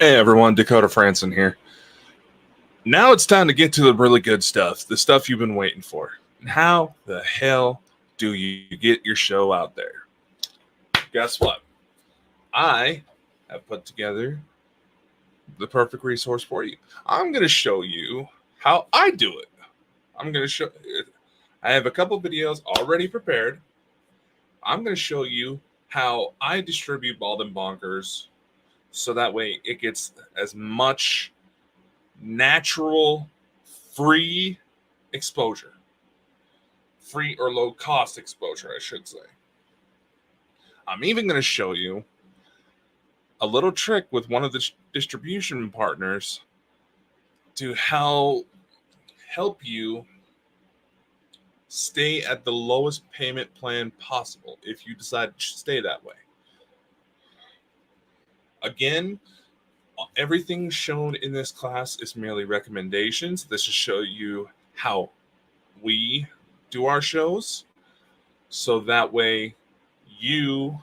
Hey everyone, Dakota Franson here. Now it's time to get to the really good stuff, the stuff you've been waiting for. How the hell do you get your show out there? Guess what? I have put together the perfect resource for you. I'm going to show you how I do it. I'm going to show I have a couple videos already prepared. I'm going to show you how I distribute Bald and Bonkers so that way it gets as much natural, free exposure. Free or low cost exposure, I should say. I'm even going to show you a little trick with one of the distribution partners to help you stay at the lowest payment plan possible if you decide to stay that way. Again, everything shown in this class is merely recommendations. This will show you how we do our shows, so that way you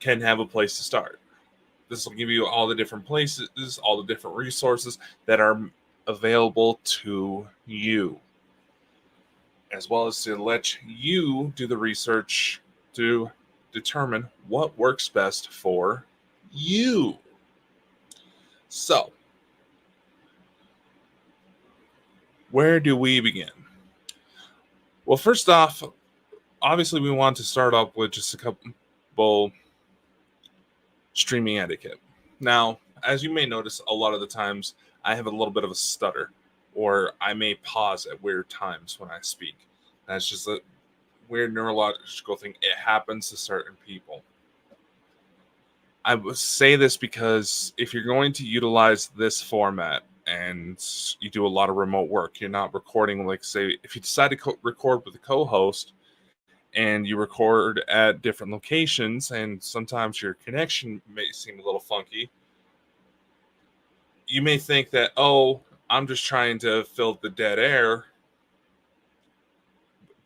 can have a place to start. This will give you all the different places, all the different resources that are available to you, as well as to let you do the research to determine what works best for you. So, where do we begin? Well, first off, obviously we want to start off with just a couple streaming etiquette. Now, as you may notice, a lot of the times I have a little bit of a stutter, or I may pause at weird times when I speak. That's just a weird neurological thing. It happens to certain people. I would say this because if you're going to utilize this format and you do a lot of remote work, you're not recording, like, say, if you decide to record with a co-host and you record at different locations and sometimes your connection may seem a little funky, you may think that, oh, I'm just trying to fill the dead air.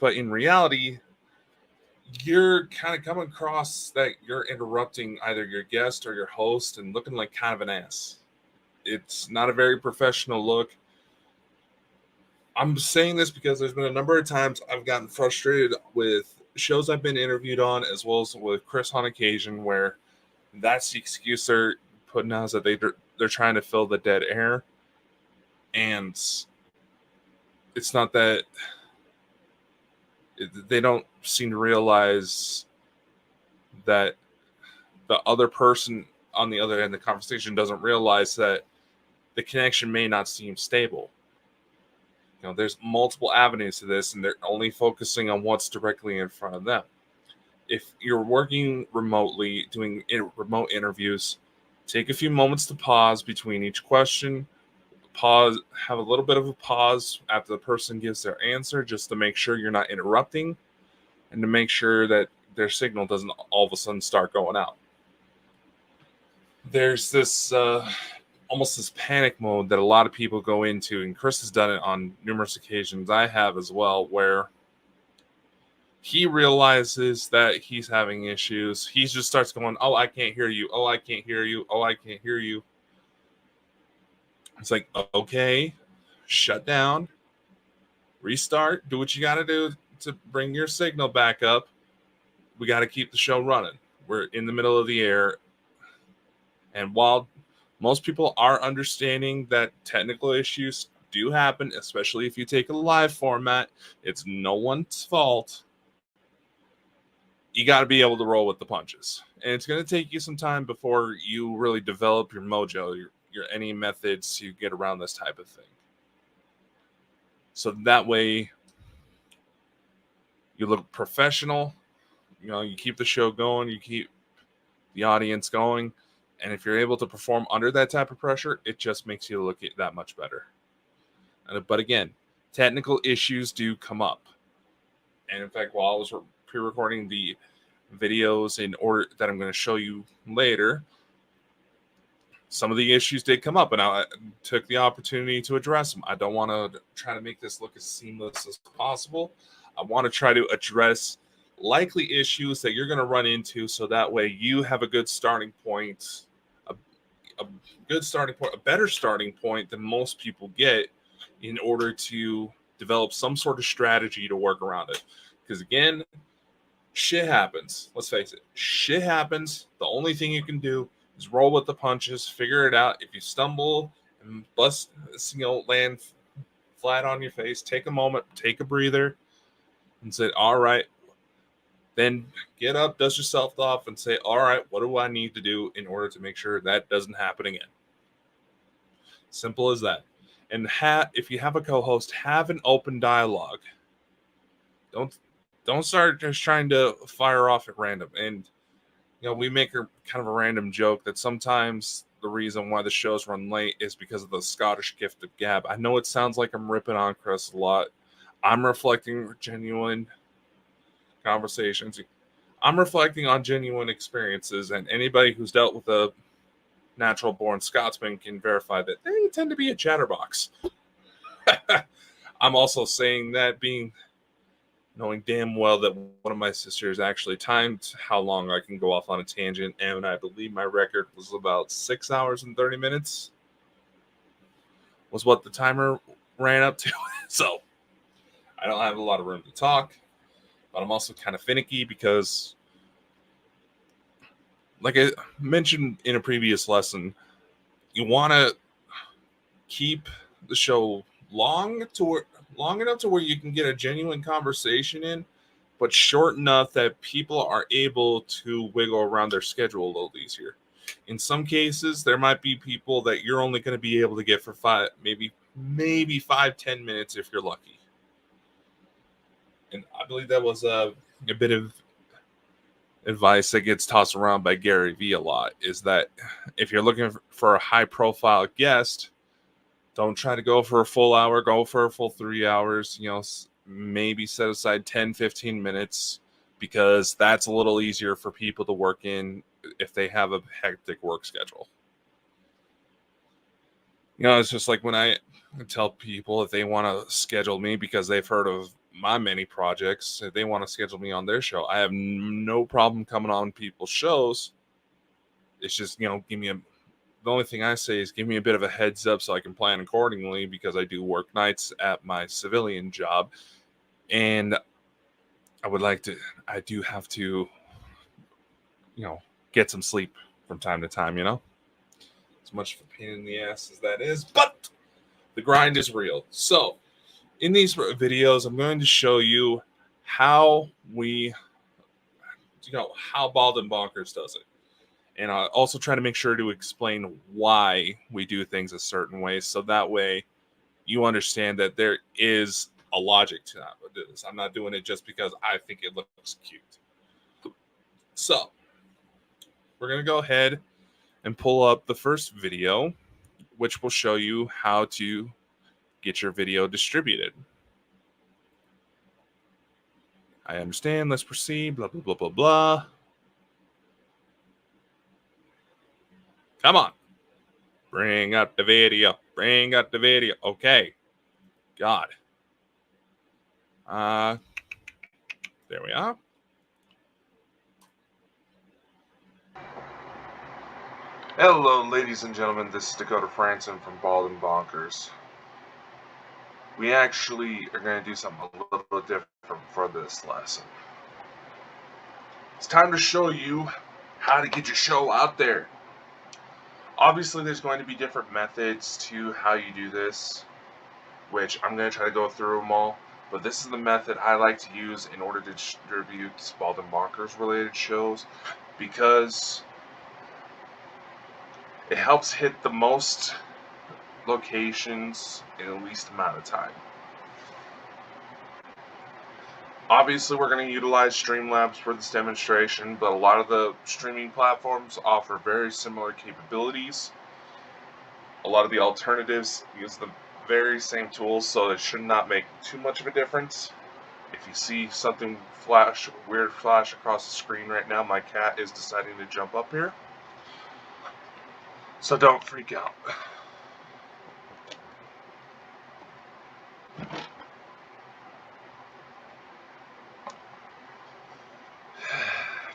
But in reality, you're kind of coming across that you're interrupting either your guest or your host and looking like kind of an ass. It's not a very professional look. I'm saying this because there's been a number of times I've gotten frustrated with shows I've been interviewed on, as well as with Chris on occasion, where that's the excuse they're putting out, is that they're trying to fill the dead air. And it's not that they don't seem to realize that the other person on the other end of the conversation doesn't realize that the connection may not seem stable. You know, there's multiple avenues to this, and they're only focusing on what's directly in front of them. If you're working remotely, doing remote interviews, take a few moments to pause between each question. Pause, have a little bit of a pause after the person gives their answer, just to make sure you're not interrupting and to make sure that their signal doesn't all of a sudden start going out. There's this almost this panic mode that a lot of people go into, and Chris has done it on numerous occasions. I have as well, where he realizes that he's having issues. He just starts going, oh, I can't hear you. Oh, I can't hear you. Oh, I can't hear you. It's like, okay, shut down, restart, do what you got to do to bring your signal back up. We got to keep the show running. We're in the middle of the air. And while most people are understanding that technical issues do happen, especially if you take a live format, it's no one's fault. You got to be able to roll with the punches. And it's going to take you some time before you really develop your mojo, your any methods to get around this type of thing. So that way you look professional, you know, you keep the show going, you keep the audience going. And if you're able to perform under that type of pressure, it just makes you look that much better. But again, technical issues do come up. And in fact, while I was pre-recording the videos in order that I'm going to show you later, some of the issues did come up, and I took the opportunity to address them. I don't want to try to make this look as seamless as possible. I want to try to address likely issues that you're going to run into, so that way you have a good starting point a good starting point, a better starting point than most people get in order to develop some sort of strategy to work around it. Because again, shit happens. Let's face it, shit happens. The only thing you can do is roll with the punches, figure it out. If you stumble and land flat on your face, take a moment, take a breather, and say, all right, then get up, dust yourself off, and say, all right, what do I need to do in order to make sure that doesn't happen again? Simple as that. And if you have a co-host, have an open dialogue. Don't start just trying to fire off at random. And we make kind of a random joke that sometimes the reason why the shows run late is because of the Scottish gift of gab. I know it sounds like I'm ripping on Chris a lot. I'm reflecting genuine conversations. I'm reflecting on genuine experiences, and anybody who's dealt with a natural born Scotsman can verify that they tend to be a chatterbox. I'm also saying that knowing damn well that one of my sisters actually timed how long I can go off on a tangent, and I believe my record was about 6 hours and 30 minutes was what the timer ran up to. So I don't have a lot of room to talk, but I'm also kind of finicky because, like I mentioned in a previous lesson, you want to keep the show long enough to where you can get a genuine conversation in, but short enough that people are able to wiggle around their schedule a little easier. In some cases, there might be people that you're only going to be able to get for maybe 5-10 minutes if you're lucky. And I believe that was a bit of advice that gets tossed around by Gary Vee a lot, is that if you're looking for a high profile guest, don't try to go for a full hour, go for a full 3 hours, maybe set aside 10-15 minutes, because that's a little easier for people to work in if they have a hectic work schedule. It's just like when I tell people if they want to schedule me because they've heard of my many projects, if they want to schedule me on their show, I have no problem coming on people's shows. It's just, the only thing I say is give me a bit of a heads up so I can plan accordingly, because I do work nights at my civilian job, and I do have to, get some sleep from time to time, as much of a pain in the ass as that is, but the grind is real. So in these videos, I'm going to show you how how Bald and Bonkers does it. And I also try to make sure to explain why we do things a certain way, so that way you understand that there is a logic to this. I'm not doing it just because I think it looks cute. So we're going to go ahead and pull up the first video, which will show you how to get your video distributed. I understand. Let's proceed. Blah, blah, blah, blah, blah. Come on. Bring up the video. Bring up the video. Okay. God. There we are. Hello, ladies and gentlemen. This is Dakota Franson from Bald and Bonkers. We actually are going to do something a little different for this lesson. It's time to show you how to get your show out there. Obviously, there's going to be different methods to how you do this, which I'm going to try to go through them all. But this is the method I like to use in order to distribute Bald and Bonkers related shows, because it helps hit the most locations in the least amount of time. Obviously, we're going to utilize Streamlabs for this demonstration, but a lot of the streaming platforms offer very similar capabilities. A lot of the alternatives use the very same tools, so it should not make too much of a difference. If you see something weird flash across the screen right now, my cat is deciding to jump up here. So don't freak out.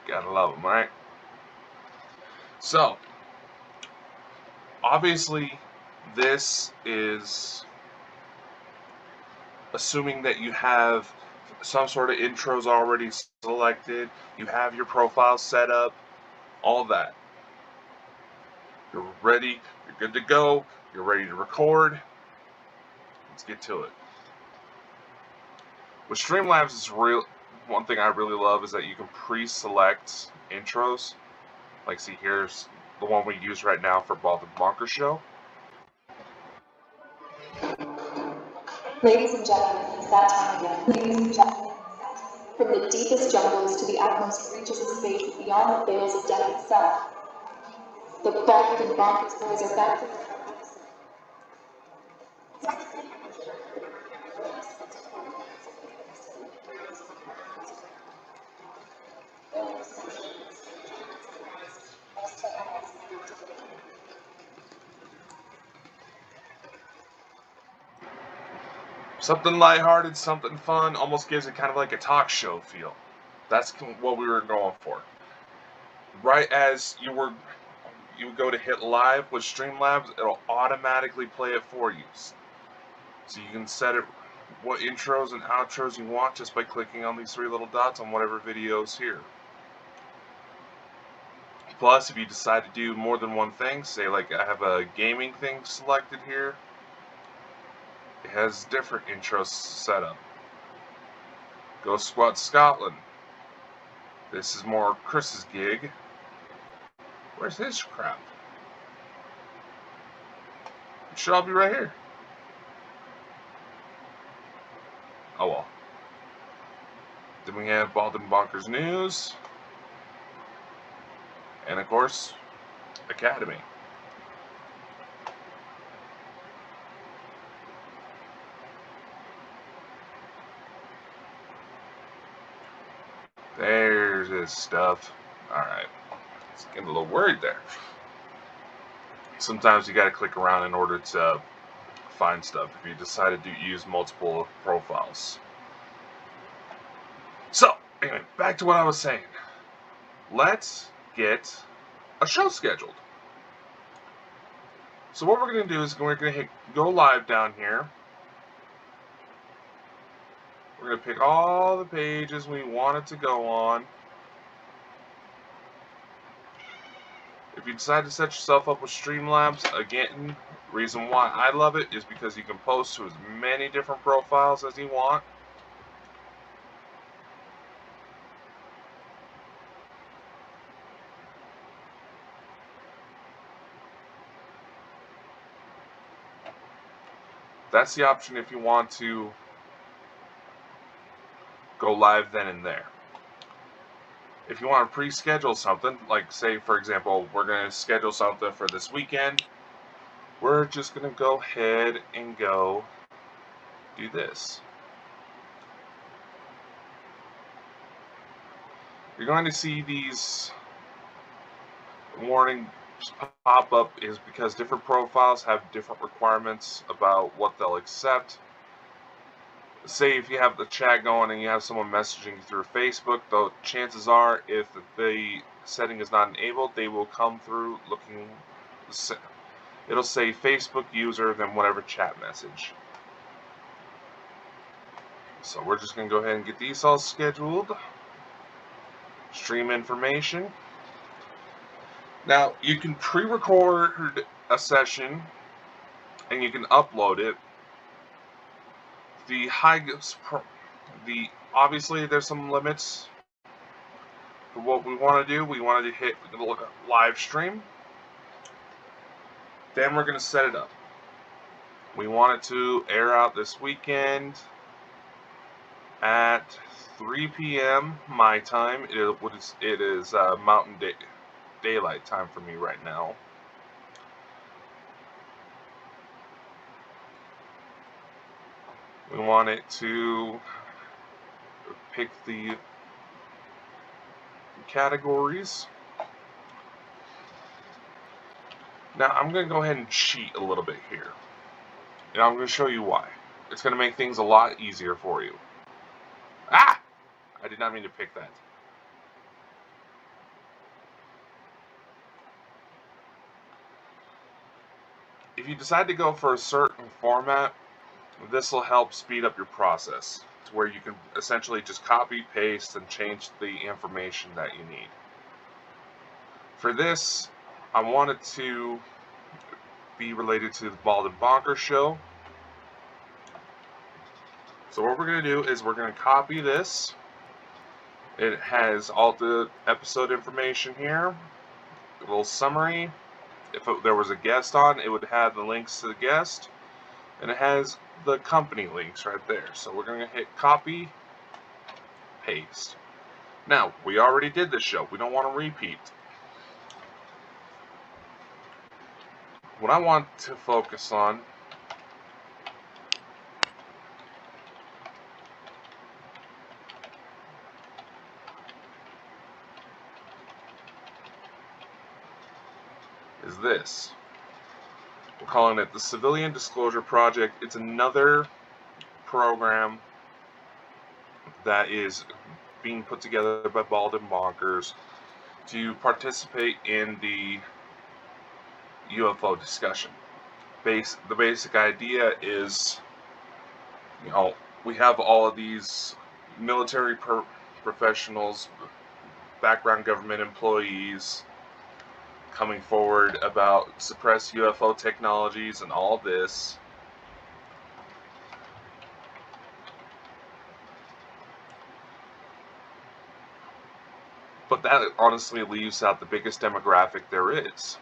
Gotta love them, right? So, Obviously, this is assuming that you have some sort of intros already selected, you have your profile set up, all that. You're ready, you're good to go, you're ready to record. Let's get to it. With Streamlabs, one thing I really love is that you can pre-select intros. Like, see, here's the one we use right now for the Bonkers show. Ladies and gentlemen, it's that time again. Ladies and gentlemen, from the deepest jungles to the utmost reaches of space beyond the veils of death itself, the Bonkers and Bonkers boys are back for Something lighthearted, something fun, almost gives it kind of like a talk show feel. That's what we were going for. Right as you go to hit live with Streamlabs, it'll automatically play it for you. So you can set it what intros and outros you want just by clicking on these three little dots on whatever videos here. Plus, if you decide to do more than one thing, say like I have a gaming thing selected here, it has different intros set up. Go Squat Scotland. This is more Chris's gig. Where's his crap? It should all be right here. Oh well. Then we have Baldwin Bonkers News. And of course, Academy. There's his stuff. Alright. It's getting a little worried there. Sometimes you gotta click around in order to find stuff if you decided to use multiple profiles. So, anyway, back to what I was saying. Let's get a show scheduled. So what we're going to do is we're going to hit go live down here. We're going to pick all the pages we want it to go on. If you decide to set yourself up with Streamlabs, again, the reason why I love it is because you can post to as many different profiles as you want. That's the option if you want to go live then and there. If you want to pre-schedule something, like say for example, we're going to schedule something for this weekend, we're just going to go ahead and go do this. You're going to see these warnings pop up is because different profiles have different requirements about what they'll accept. Say if you have the chat going and you have someone messaging you through Facebook, though chances are if the setting is not enabled, they will come through looking, it'll say Facebook user then whatever chat message. So we're just going to go ahead and get these all scheduled. Stream information. Now you can pre-record a session and you can upload it. Obviously there's some limits for what we want to do. We wanted to hit look at live stream. Then we're going to set it up. We want it to air out this weekend at 3 p.m. my time. It is Mountain Daylight time for me right now. We want it to pick the categories. Now I'm going to go ahead and cheat a little bit here. And I'm going to show you why. It's going to make things a lot easier for you. Ah! I did not mean to pick that. if you decide to go for a certain format, this will help speed up your process to where you can essentially just copy, paste, and change the information that you need. For this, I wanted to be related to the Bald and Bonkers show. So what we're going to do is we're going to copy this. It has all the episode information here, a little summary. If there was a guest on, it would have the links to the guest, and it has the company links right there. So we're going to hit copy, paste. Now, we already did this show. We don't want to repeat. What I want to focus on is this. We're calling it the Civilian Disclosure Project. It's another program that is being put together by Bald and Bonkers to participate in the UFO discussion. The basic idea is, we have all of these military professionals, background government employees coming forward about suppressed UFO technologies and all this. But that honestly leaves out the biggest demographic there is.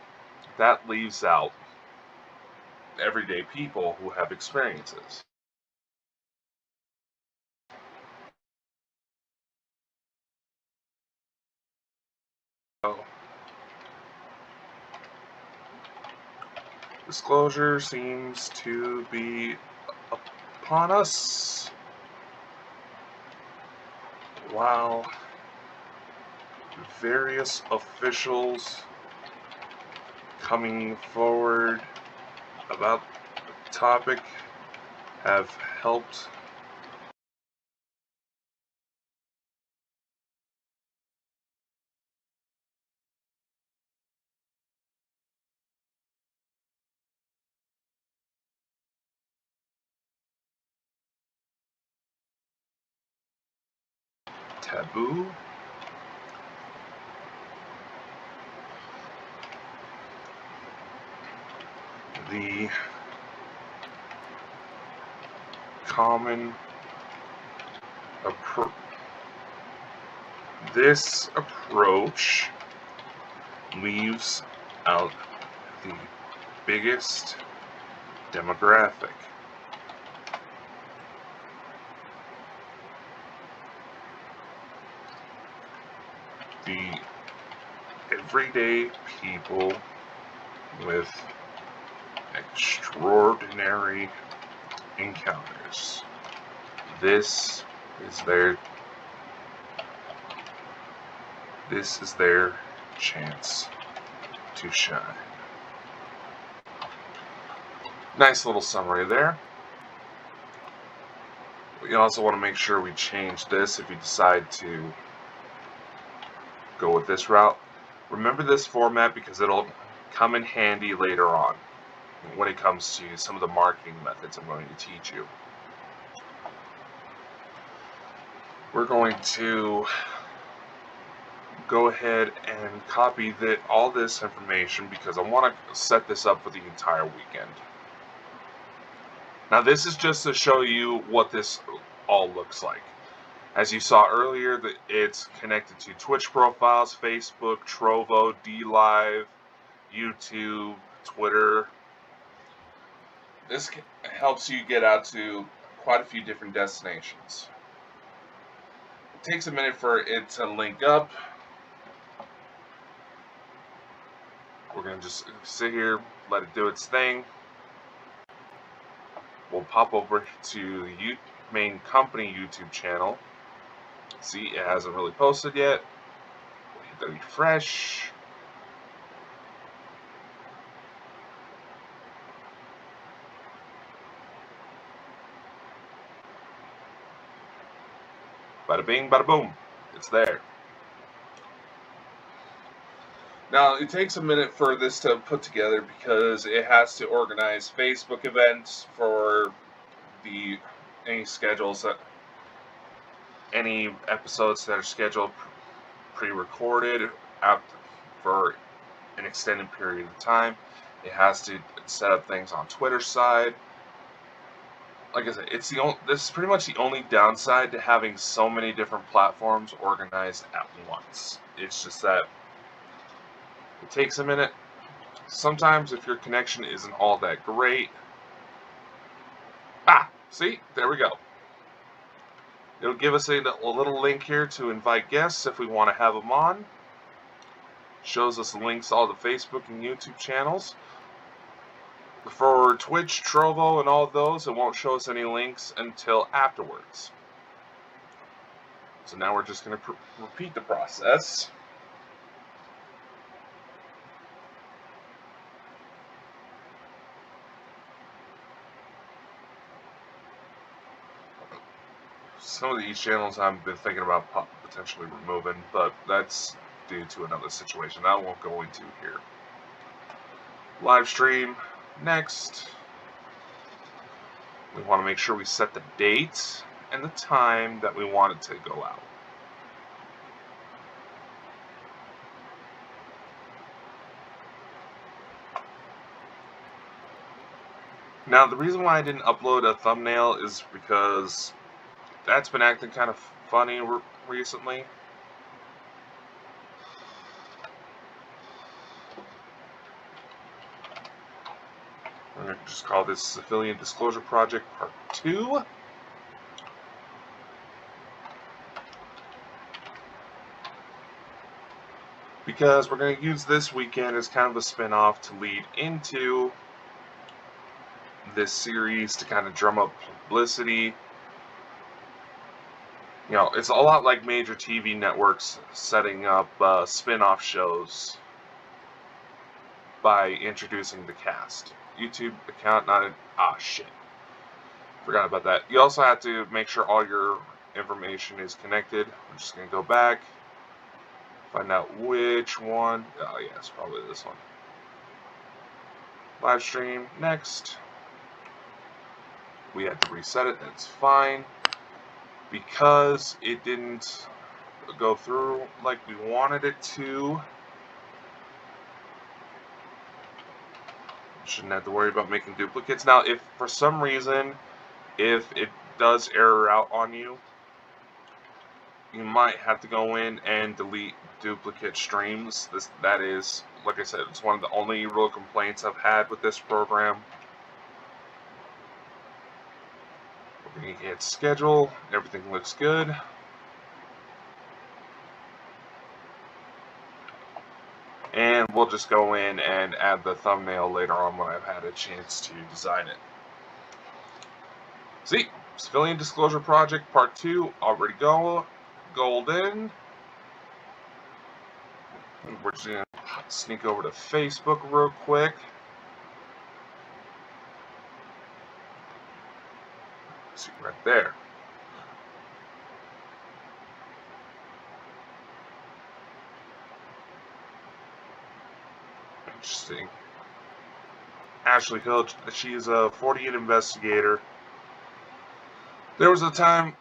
That leaves out everyday people who have experiences. So, disclosure seems to be upon us. While various officials coming forward about the topic have helped taboo. The common this approach leaves out the biggest demographic. The everyday people with extraordinary encounters. This is their chance to shine. Nice little summary there. We also want to make sure we change this if you decide to go with this route. Remember this format because it'll come in handy later on when it comes to some of the marketing methods I'm going to teach you. We're going to go ahead and copy all this information because I want to set this up for the entire weekend. Now this is just to show you what this all looks like. As you saw earlier, that it's connected to Twitch profiles, Facebook, Trovo, DLive, YouTube, Twitter. This helps you get out to quite a few different destinations. It takes a minute for it to link up. We're going to just sit here, let it do its thing. We'll pop over to the main company YouTube channel. See, it hasn't really posted yet. We'll hit the refresh. Bada bing, bada boom. It's there. Now, it takes a minute for this to put together because it has to organize Facebook events for any schedules that any episodes that are scheduled pre-recorded out for an extended period of time. It has to set up things on Twitter's side. Like I said, this is pretty much the only downside to having so many different platforms organized at once. It's just that it takes a minute. Sometimes if your connection isn't all that great. See? There we go. It'll give us a little link here to invite guests if we want to have them on. Shows us links to all the Facebook and YouTube channels. For Twitch, Trovo, and all of those, it won't show us any links until afterwards. So now we're just going to repeat the process. Some of these channels I've been thinking about potentially removing, but that's due to another situation I won't go into here. Live stream. Next. We want to make sure we set the date and the time that we want it to go out. Now, the reason why I didn't upload a thumbnail is because that's been acting kind of funny recently. I'm going to just call this Civilian Disclosure Project Part 2. Because we're going to use this weekend as kind of a spin-off to lead into this series to kind of drum up publicity. You know, it's a lot like major TV networks setting up spin-off shows by introducing the cast. YouTube account, shit. Forgot about that. You also have to make sure all your information is connected. I'm just going to go back, find out which one. Oh, yeah, it's probably this one. Live stream, next. We had to reset it, that's fine. Because it didn't go through like we wanted it to, shouldn't have to worry about making duplicates. Now, if for some reason, if it does error out on you, you might have to go in and delete duplicate streams. That is, like I said, it's one of the only real complaints I've had with this program. We're going to hit schedule. Everything looks good. And we'll just go in and add the thumbnail later on when I've had a chance to design it. See, Civilian Disclosure Project Part 2 already golden. We're just going to sneak over to Facebook real quick. See, right there. Interesting. Ashley Hill, she's a 40-year investigator. There was a time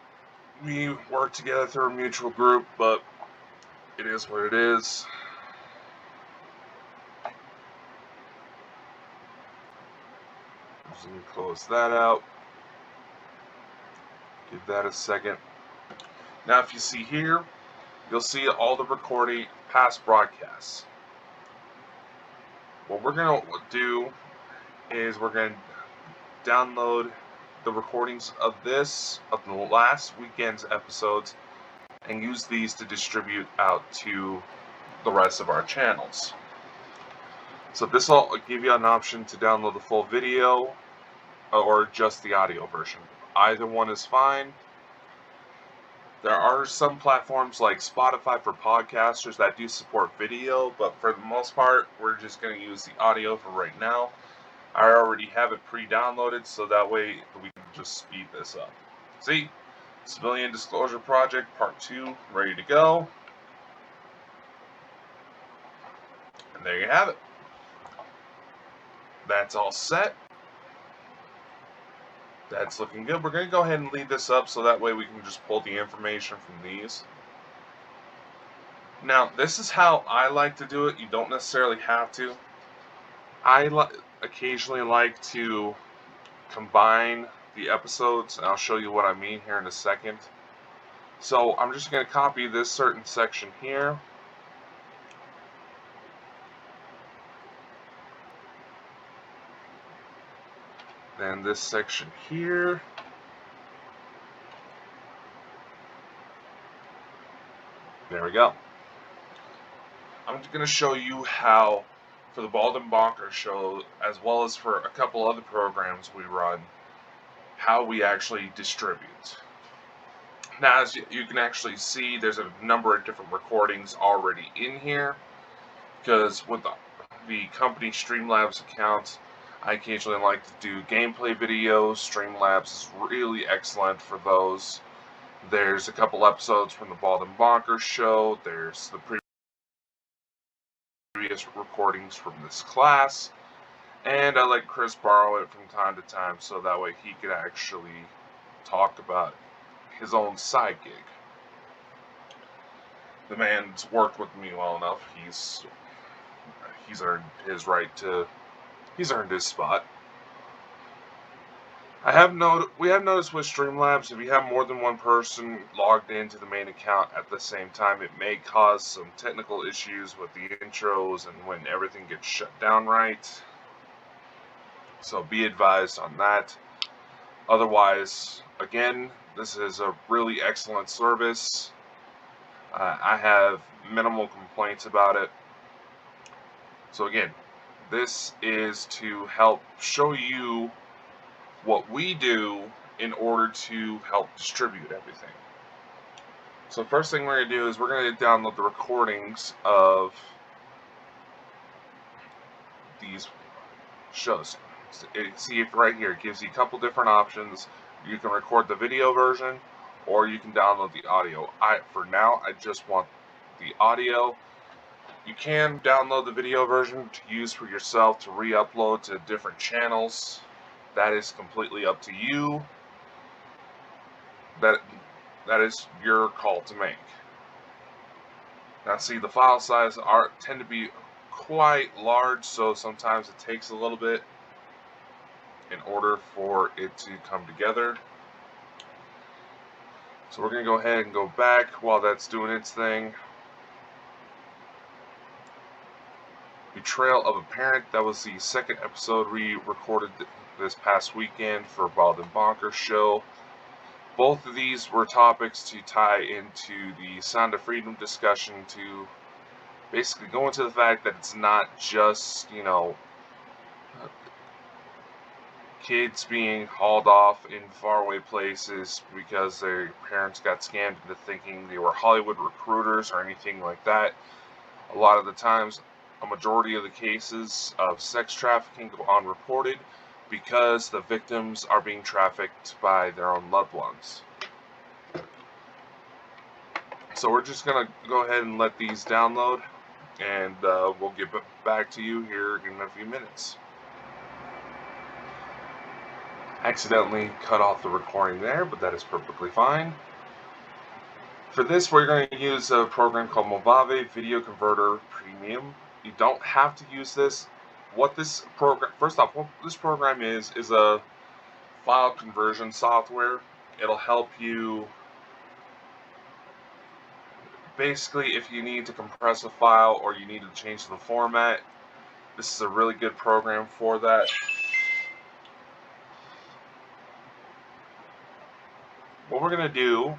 we worked together through a mutual group, but it is what it is. Just going to close that out. Give that a second. Now, if you see here, you'll see all the recording past broadcasts. What we're going to do is we're going to download the recordings of the last weekend's episodes, and use these to distribute out to the rest of our channels. So this will give you an option to download the full video or just the audio version. Either one is fine. There are some platforms like Spotify for podcasters that do support video, but for the most part, we're just going to use the audio for right now. I already have it pre-downloaded, so that way we can just speed this up. See? Civilian Disclosure Project Part 2 ready to go. And there you have it. That's all set. That's looking good. We're going to go ahead and leave this up so that way we can just pull the information from these. Now, this is how I like to do it. You don't necessarily have to. I occasionally like to combine the episodes, and I'll show you what I mean here in a second. So I'm just going to copy this certain section here. Then this section here. There we go. I'm going to show you how, for the Bald and Bonkers show, as well as for a couple other programs we run, how we actually distribute. Now, as you can actually see, there's a number of different recordings already in here, because with the company Streamlabs account, I occasionally like to do gameplay videos. Streamlabs is really excellent for those. There's a couple episodes from the Bald and Bonkers show. There's the previous recordings from this class. And I let Chris borrow it from time to time so that way he could actually talk about his own side gig. The man's worked with me well enough. He's earned his right to. He's earned his spot. We have noticed with Streamlabs, if you have more than one person logged into the main account at the same time, it may cause some technical issues with the intros and when everything gets shut down right. So be advised on that. Otherwise, again, this is a really excellent service. I have minimal complaints about it. So again, this is to help show you what we do in order to help distribute everything. So first thing we're going to do is we're going to download the recordings of these shows. See if right here it gives you a couple different options. You can record the video version or you can download the audio. For now, I just want the audio. You can download the video version to use for yourself to re-upload to different channels. That is completely up to you. That is your call to make. Now see, the file size tend to be quite large, so sometimes it takes a little bit in order for it to come together. So we're going to go ahead and go back while that's doing its thing. Betrayal of a Parent, that was the second episode we recorded this past weekend for Bald and Bonkers show. Both of these were topics to tie into the Sound of Freedom discussion, to basically go into the fact that it's not just, kids being hauled off in faraway places because their parents got scammed into thinking they were Hollywood recruiters or anything like that. A lot of the times, a majority of the cases of sex trafficking go unreported because the victims are being trafficked by their own loved ones. So we're just going to go ahead and let these download, and we'll get back to you here in a few minutes. Accidentally cut off the recording there, but that is perfectly fine. For this, we're going to use a program called Mojave Video Converter Premium. You don't have to use this. What this program is a file conversion software. It'll help you basically if you need to compress a file or you need to change the format. This is a really good program for that. What we're going to do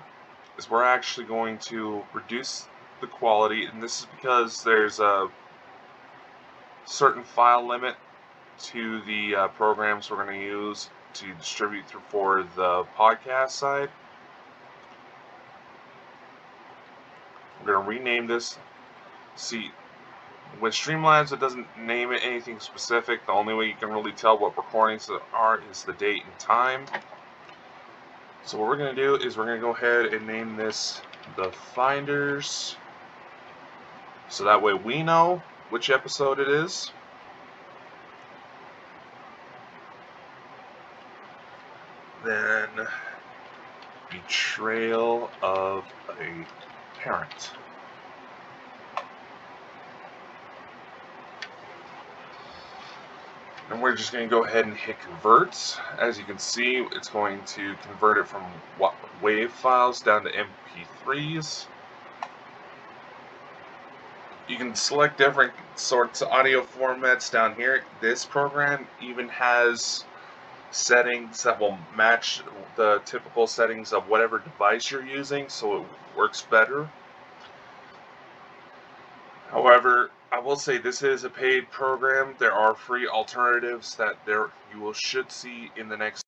is we're actually going to reduce the quality, and this is because there's a certain file limit to the programs we're going to use to distribute through for the podcast side. We're going to rename this. See, with Streamlabs, it doesn't name it anything specific. The only way you can really tell what recordings there are is the date and time. So what we're going to do is we're going to go ahead and name this the Finders, so that way we know which episode it is. Then betrayal of a parent. And we're just going to go ahead and hit convert. As you can see, it's going to convert it from WAV files down to MP3s. You can select different sorts of audio formats down here. This program even has settings that will match the typical settings of whatever device you're using, so it works better. However, I will say this is a paid program. There are free alternatives that should see in the next.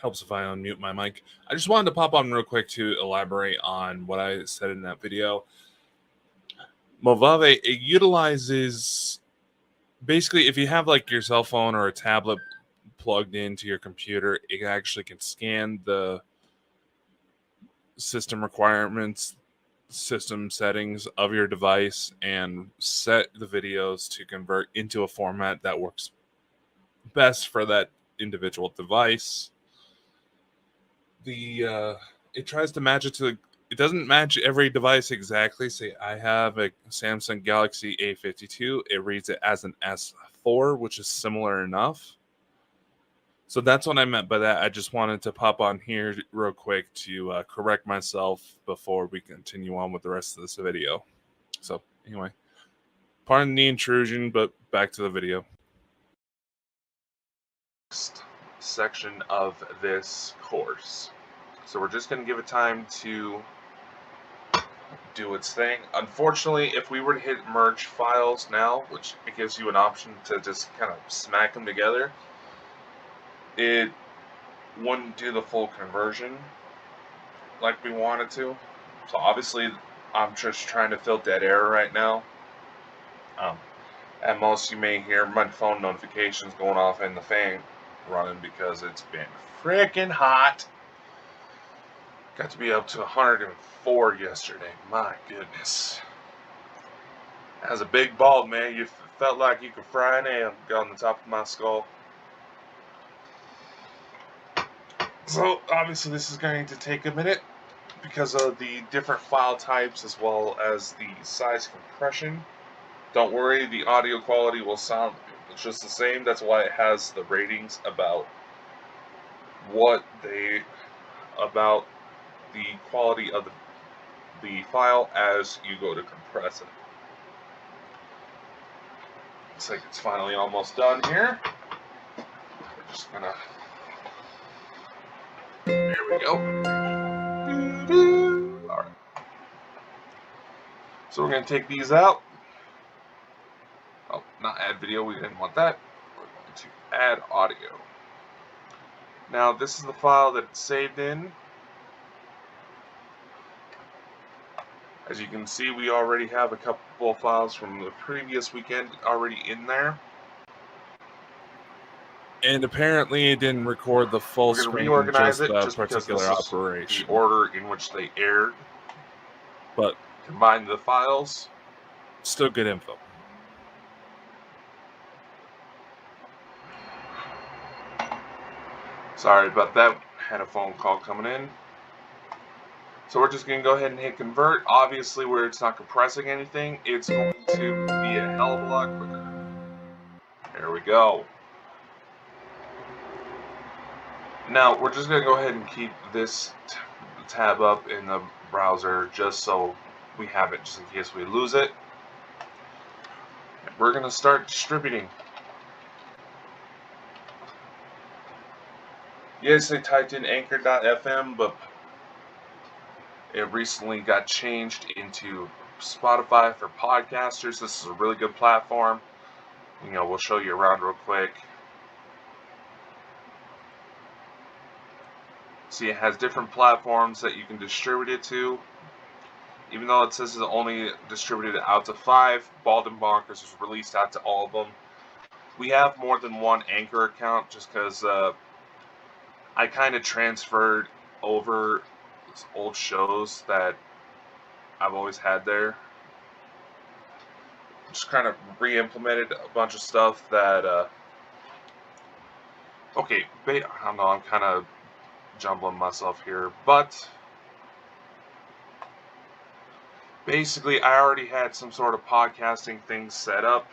Helps if I unmute my mic. I just wanted to pop on real quick to elaborate on what I said in that video. Movave, it utilizes basically if you have like your cell phone or a tablet plugged into your computer, it actually can scan the system requirements, system settings of your device and set the videos to convert into a format that works best for that individual device. It tries to match it to it doesn't match every device exactly. Say I have a Samsung Galaxy A52, it reads it as an S4, which is similar enough. So that's what I meant by that. I just wanted to pop on here real quick to correct myself before we continue on with the rest of this video. So anyway, pardon the intrusion, but back to the video. Next section of this course. So we're just going to give it time to do its thing. Unfortunately, if we were to hit merge files now, which it gives you an option to just kind of smack them together, it wouldn't do the full conversion like we wanted to. So obviously, I'm just trying to fill dead air right now. At most, you may hear my phone notifications going off and the fan running because it's been freaking hot. Got to be up to 104 yesterday. My goodness. As a big bald man, you felt like you could fry an egg on the top of my skull. So obviously this is going to take a minute because of the different file types as well as the size compression. Don't worry, the audio quality will sound just the same. That's why it has the ratings about the quality of the file as you go to compress it. Looks like it's finally almost done here. We're just gonna. There we go. Alright. So we're gonna take these out. Oh, not add video, we didn't want that. We're going to add audio. Now this is the file that it's saved in. As you can see, we already have a couple of files from the previous weekend already in there. And apparently it didn't record the full screen, reorganize just it a just because particular this is operation. the order in which they aired. But Combine the files. still good info. Sorry about that. Had a phone call coming in. So we're just going to go ahead and hit convert. Obviously, where it's not compressing anything, it's going to be a hell of a lot quicker. There we go. Now, we're just going to go ahead and keep this tab up in the browser just so we have it, just in case we lose it. We're going to start distributing. Yes, I typed in anchor.fm, but it recently got changed into Spotify for podcasters. This is a really good platform. We'll show you around real quick. See, it has different platforms that you can distribute it to. Even though it says it's only distributed out to 5, Bald and Bonkers is released out to all of them. We have more than one Anchor account just because I kind of transferred over old shows that I've always had there. Just kind of re-implemented a bunch of stuff that, okay, I don't know, I'm kind of jumbling myself here, but basically I already had some sort of podcasting thing set up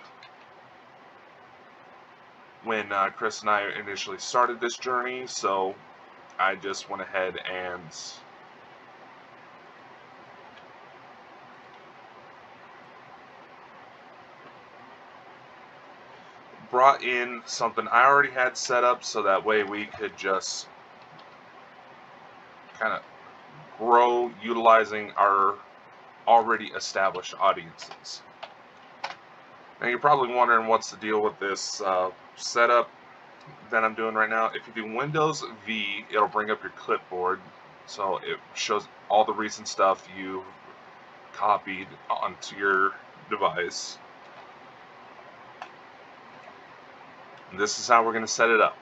when Chris and I initially started this journey, so I just went ahead and brought in something I already had set up so that way we could just kind of grow utilizing our already established audiences. Now you're probably wondering what's the deal with this setup that I'm doing right now. If you do Windows V, it'll bring up your clipboard, so it shows all the recent stuff you copied onto your device. And this is how we're going to set it up.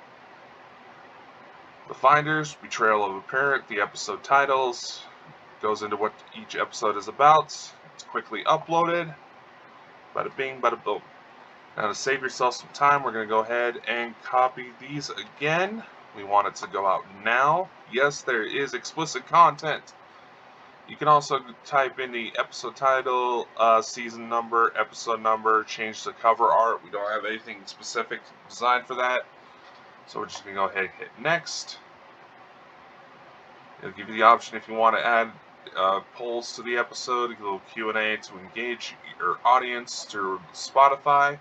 The finders, Betrayal of a Parent, the episode titles, goes into what each episode is about. It's quickly uploaded. Bada bing, bada boom. Now to save yourself some time, we're going to go ahead and copy these again. We want it to go out now. Yes, there is explicit content. You can also type in the episode title, season number, episode number, change the cover art. We don't have anything specific designed for that. So we're just going to go ahead and hit next. It'll give you the option if you want to add polls to the episode, a little Q&A to engage your audience through Spotify.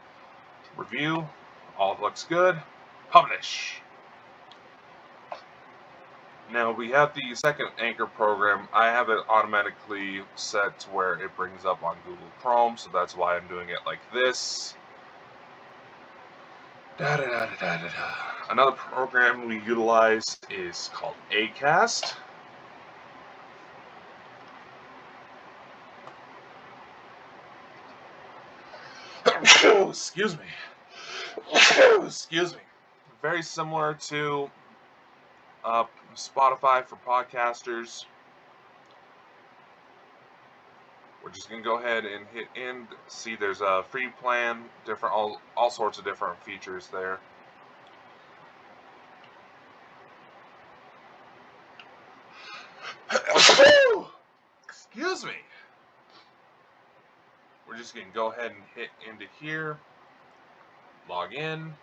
Review. All looks good. Publish. Now we have the second Anchor program. I have it automatically set to where it brings up on Google Chrome, so that's why I'm doing it like this. Another program we utilize is called Acast. Excuse me. Excuse me. Very similar to Spotify for podcasters. We're just going to go ahead and hit end. See, there's a free plan, different all sorts of different features there. Excuse me. We're just going to go ahead and hit into here. Log in.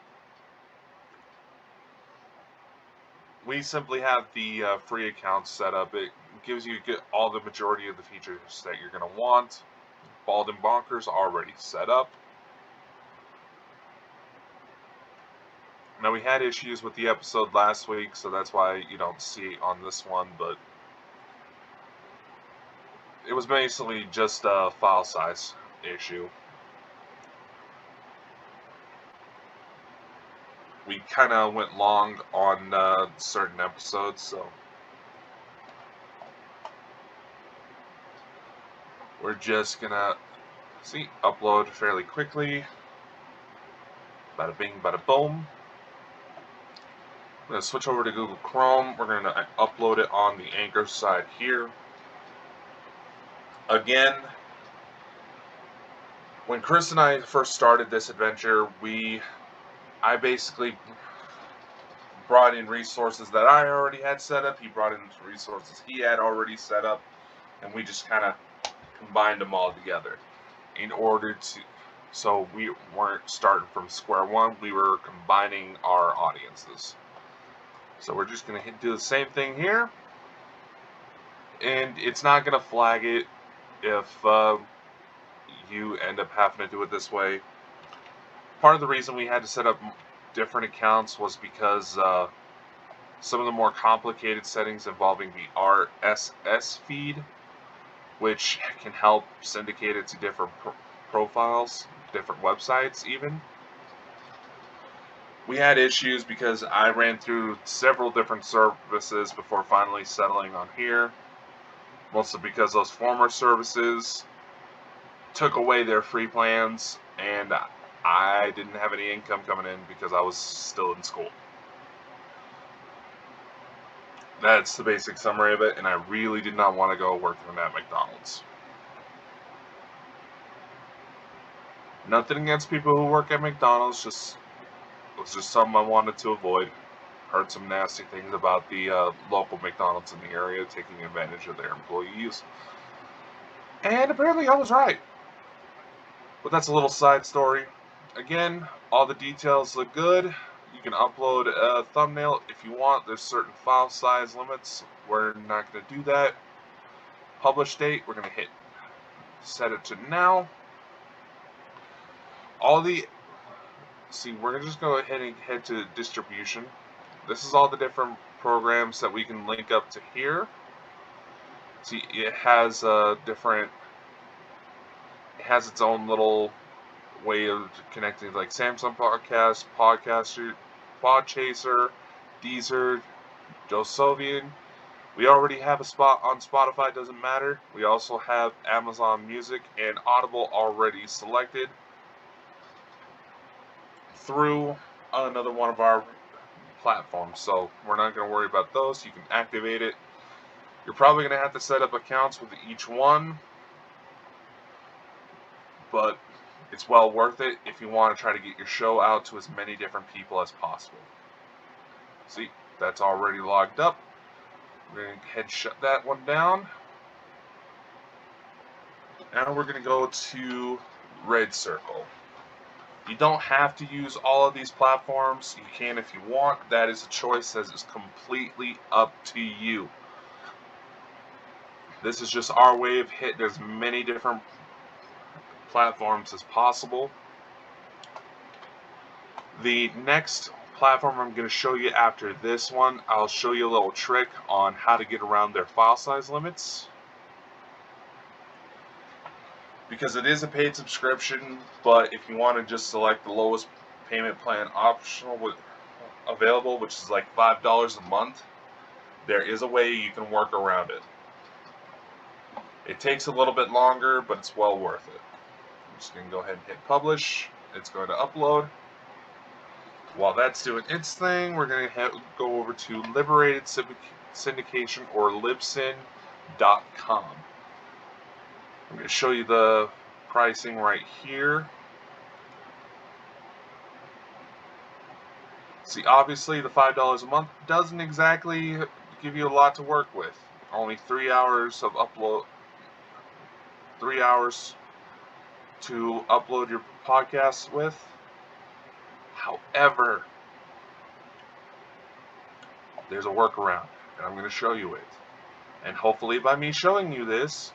We simply have the free account set up. It gives you all the majority of the features that you're going to want. Bald and Bonkers already set up. Now we had issues with the episode last week, so that's why you don't see it on this one, but it was basically just a file size issue. We kind of went long on certain episodes, so we're just gonna upload fairly quickly. Bada bing, bada boom. I'm gonna switch over to Google Chrome. We're gonna upload it on the Anchor side here. Again, when Chris and I first started this adventure, I basically brought in resources that I already had set up. He brought in resources he had already set up, and we just kind of combined them all together in order to, so we weren't starting from square one. We were combining our audiences. So we're just going to do the same thing here, and it's not going to flag it if you end up having to do it this way. Part of the reason we had to set up different accounts was because some of the more complicated settings involving the RSS feed, which can help syndicate it to different profiles, different websites even. We had issues because I ran through several different services before finally settling on here. Mostly because those former services took away their free plans, and I didn't have any income coming in because I was still in school. That's the basic summary of it, and I really did not want to go working at McDonald's. Nothing against people who work at McDonald's, it was just something I wanted to avoid. Heard some nasty things about the local McDonald's in the area taking advantage of their employees. And apparently I was right. But that's a little side story. Again, all the details look good. You can upload a thumbnail if you want. There's certain file size limits. We're not going to do that. Publish date, we're going to hit set it to now. We're going to just go ahead and head to distribution. This is all the different programs that we can link up to here. See, it has its own little way of connecting, like Samsung Podcast, Podcaster, Podchaser, Deezer, Josovian. We already have a spot on Spotify, doesn't matter. We also have Amazon Music and Audible already selected through another one of our platforms, so we're not going to worry about those. You can activate it. You're probably going to have to set up accounts with each one, but it's well worth it if you want to try to get your show out to as many different people as possible. See, that's already logged up. We're going to head shut that one down. Now we're going to go to Red Circle. You don't have to use all of these platforms. You can if you want. That is a choice that is completely up to you. This is just our way of hitting as many different platforms as possible. The next platform I'm going to show you after this one, I'll show you a little trick on how to get around their file size limits. Because it is a paid subscription, but if you want to just select the lowest payment plan available, which is like $5 a month, there is a way you can work around it. It takes a little bit longer, but it's well worth it. I'm just going to go ahead and hit publish. It's going to upload. While that's doing its thing, we're going to go over to Liberated Syndication, or libsyn.com. I'm going to show you the pricing right here. See, obviously the $5 a month doesn't exactly give you a lot to work with. Only 3 hours of upload, 3 hours to upload your podcast with. However, there's a workaround, and I'm going to show you it. And hopefully by me showing you this,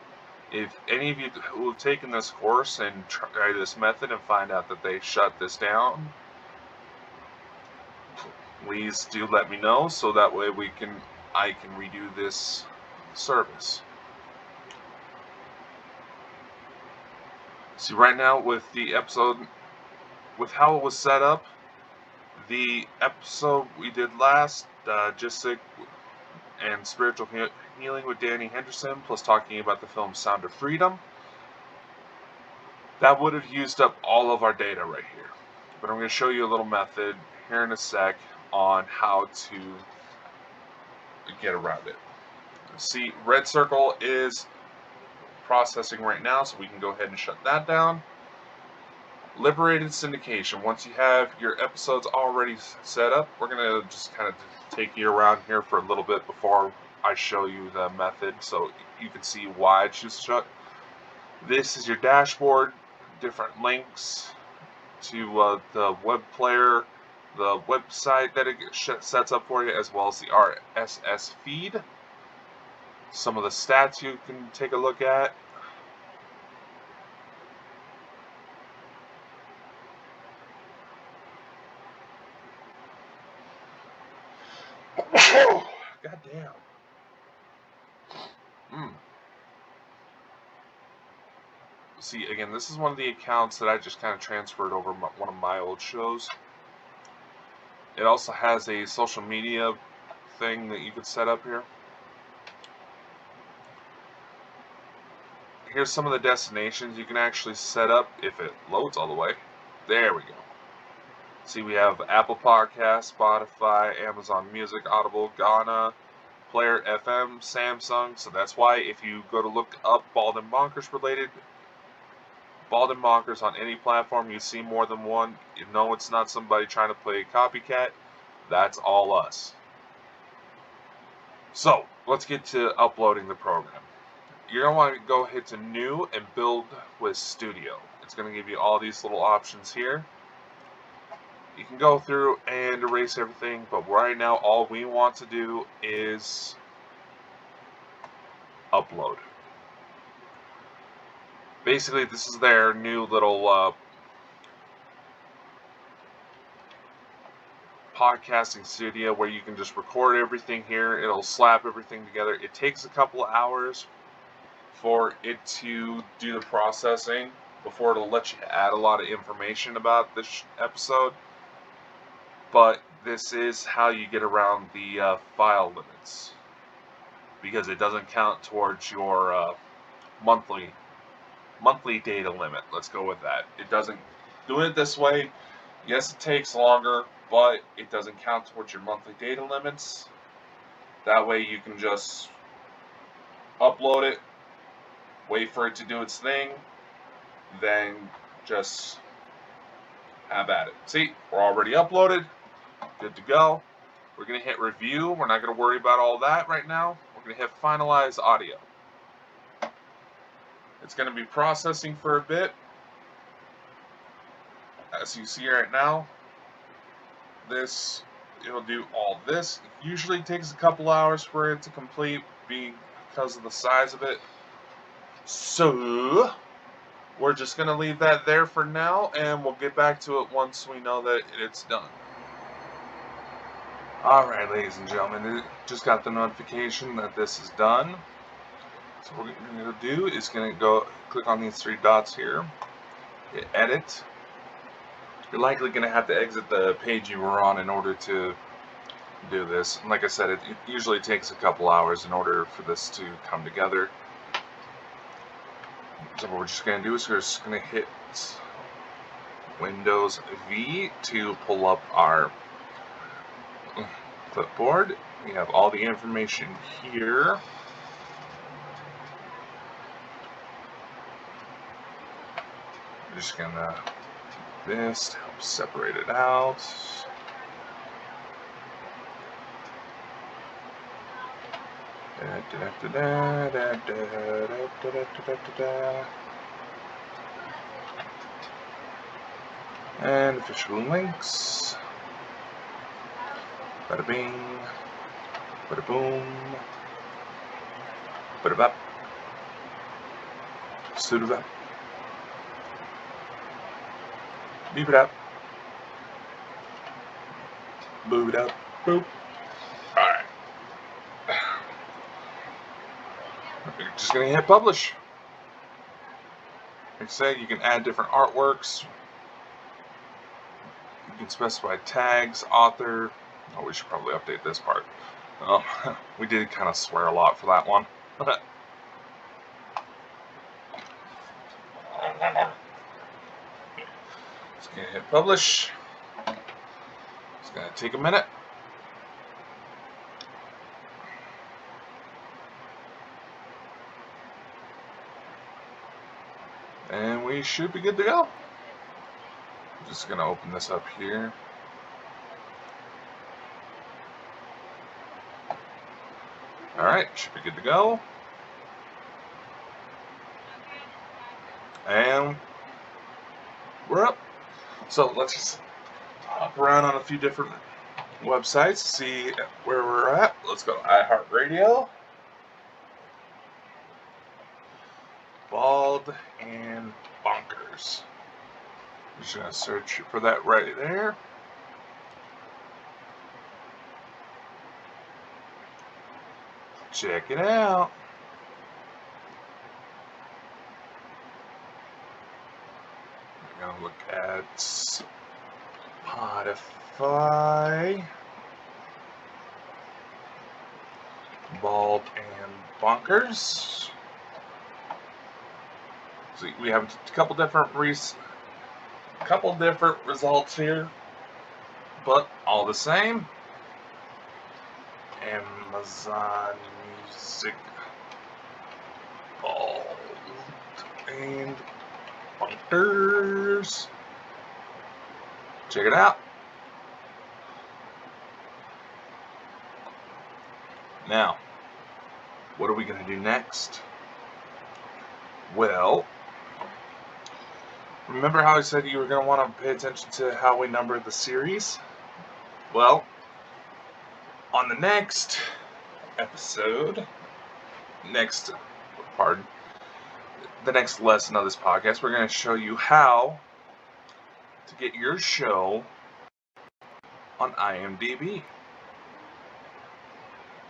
if any of you who have taken this course and try this method and find out that they shut this down, please do let me know, so that way I can redo this service. See, right now with the episode, with how it was set up, the episode we did last, Just Sick and Spiritual Healing with Danny Henderson, plus talking about the film Sound of Freedom, that would have used up all of our data right here. But I'm going to show you a little method here in a sec on how to get around it. See, Red Circle is processing right now, so we can go ahead and shut that down. Liberated Syndication. Once you have your episodes already set up, we're going to just kind of take you around here for a little bit before I show you the method, so you can see why it's just shut. This is your dashboard, different links to the web player, the website that it sets up for you, as well as the RSS feed. Some of the stats you can take a look at. God damn. See, again, this is one of the accounts that I just kind of transferred over one of my old shows. It also has a social media thing that you could set up here. Here's some of the destinations you can actually set up if it loads all the way. There we go. See, we have Apple Podcasts, Spotify, Amazon Music, Audible, Ghana, Player FM Samsung. So that's why if you go to look up Bald and Bonkers related, Bald and Bonkers on any platform, you see more than one. You know it's not somebody trying to play copycat. That's all us. So let's get to uploading the program. You're going to want to go hit to New and Build with Studio. It's going to give you all these little options here. You can go through and erase everything, but right now all we want to do is upload. Basically, this is their new little podcasting studio where you can just record everything here. It'll slap everything together. It takes a couple of hours for it to do the processing before it'll let you add a lot of information about this episode. But this is how you get around the file limits, because it doesn't count towards your monthly data limit. Let's go with that. It doesn't do it this way. Yes, it takes longer, but it doesn't count towards your monthly data limits. That way you can just upload it, wait for it to do its thing, then just have at it. See, we're already uploaded, good to go. We're going to hit review. We're not going to worry about all that right now. We're going to hit finalize audio. It's going to be processing for a bit. As you see right now, it'll do all this. It usually takes a couple hours for it to complete because of the size of it. So we're just going to leave that there for now, and we'll get back to it once we know that it's done. Alright, ladies and gentlemen, it just got the notification that this is done. So what we're going to do is going to go click on these three dots here, hit edit. You're likely going to have to exit the page you were on in order to do this. And like I said, it usually takes a couple hours in order for this to come together. So what we're just going to do is we're just going to hit Windows V to pull up our clipboard. We have all the information here. We're just going to do this to help separate it out. And official links. Bada bing. Bada boom. Bada bop. Suit it up. Beep it up. Move it up. Boop. Alright. We're just going to hit publish. Like I said, you can add different artworks. You can specify tags, author. Oh, we should probably update this part. We did kind of swear a lot for that one. Just going to hit publish. It's going to take a minute. And we should be good to go. I'm just going to open this up here. Alright, should be good to go. And we're up. So let's just hop around on a few different websites, see where we're at. Let's go to iHeartRadio. Bald and Bonkers. I'm just going to search for that right there. Check it out. We're going to look at Spotify. Bald and Bonkers. So we have a couple different results here, but all the same. Amazon Music Bald and Bonkers. Check it out. Now, what are we going to do next? Well, remember how I said you were going to want to pay attention to how we number the series? Well, on the next episode, the next lesson of this podcast, we're going to show you how to get your show on IMDb.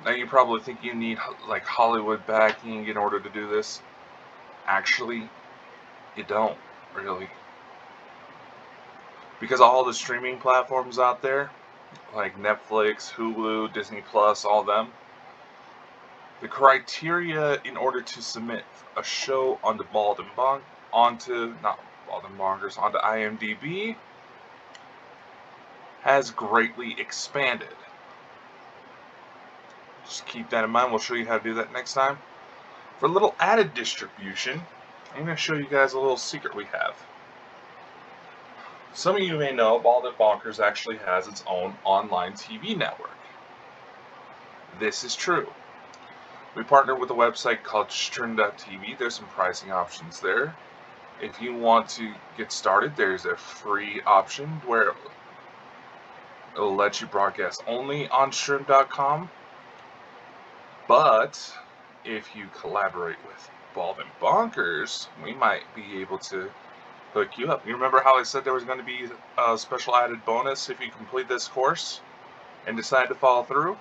Now you probably think you need like Hollywood backing in order to do this. Actually, you don't really. Because all the streaming platforms out there, like Netflix, Hulu, Disney Plus, all them, the criteria in order to submit a show onto onto IMDb has greatly expanded. Just keep that in mind. We'll show you how to do that next time. For a little added distribution, I'm going to show you guys a little secret we have. Some of you may know Bald and Bonkers actually has its own online TV network. This is true. We partner with a website called Stern.tv. There's some pricing options there. If you want to get started, there's a free option where it'll let you broadcast only on Stern.com. But if you collaborate with Bald and Bonkers, we might be able to hook you up. You remember how I said there was going to be a special added bonus if you complete this course and decide to follow through?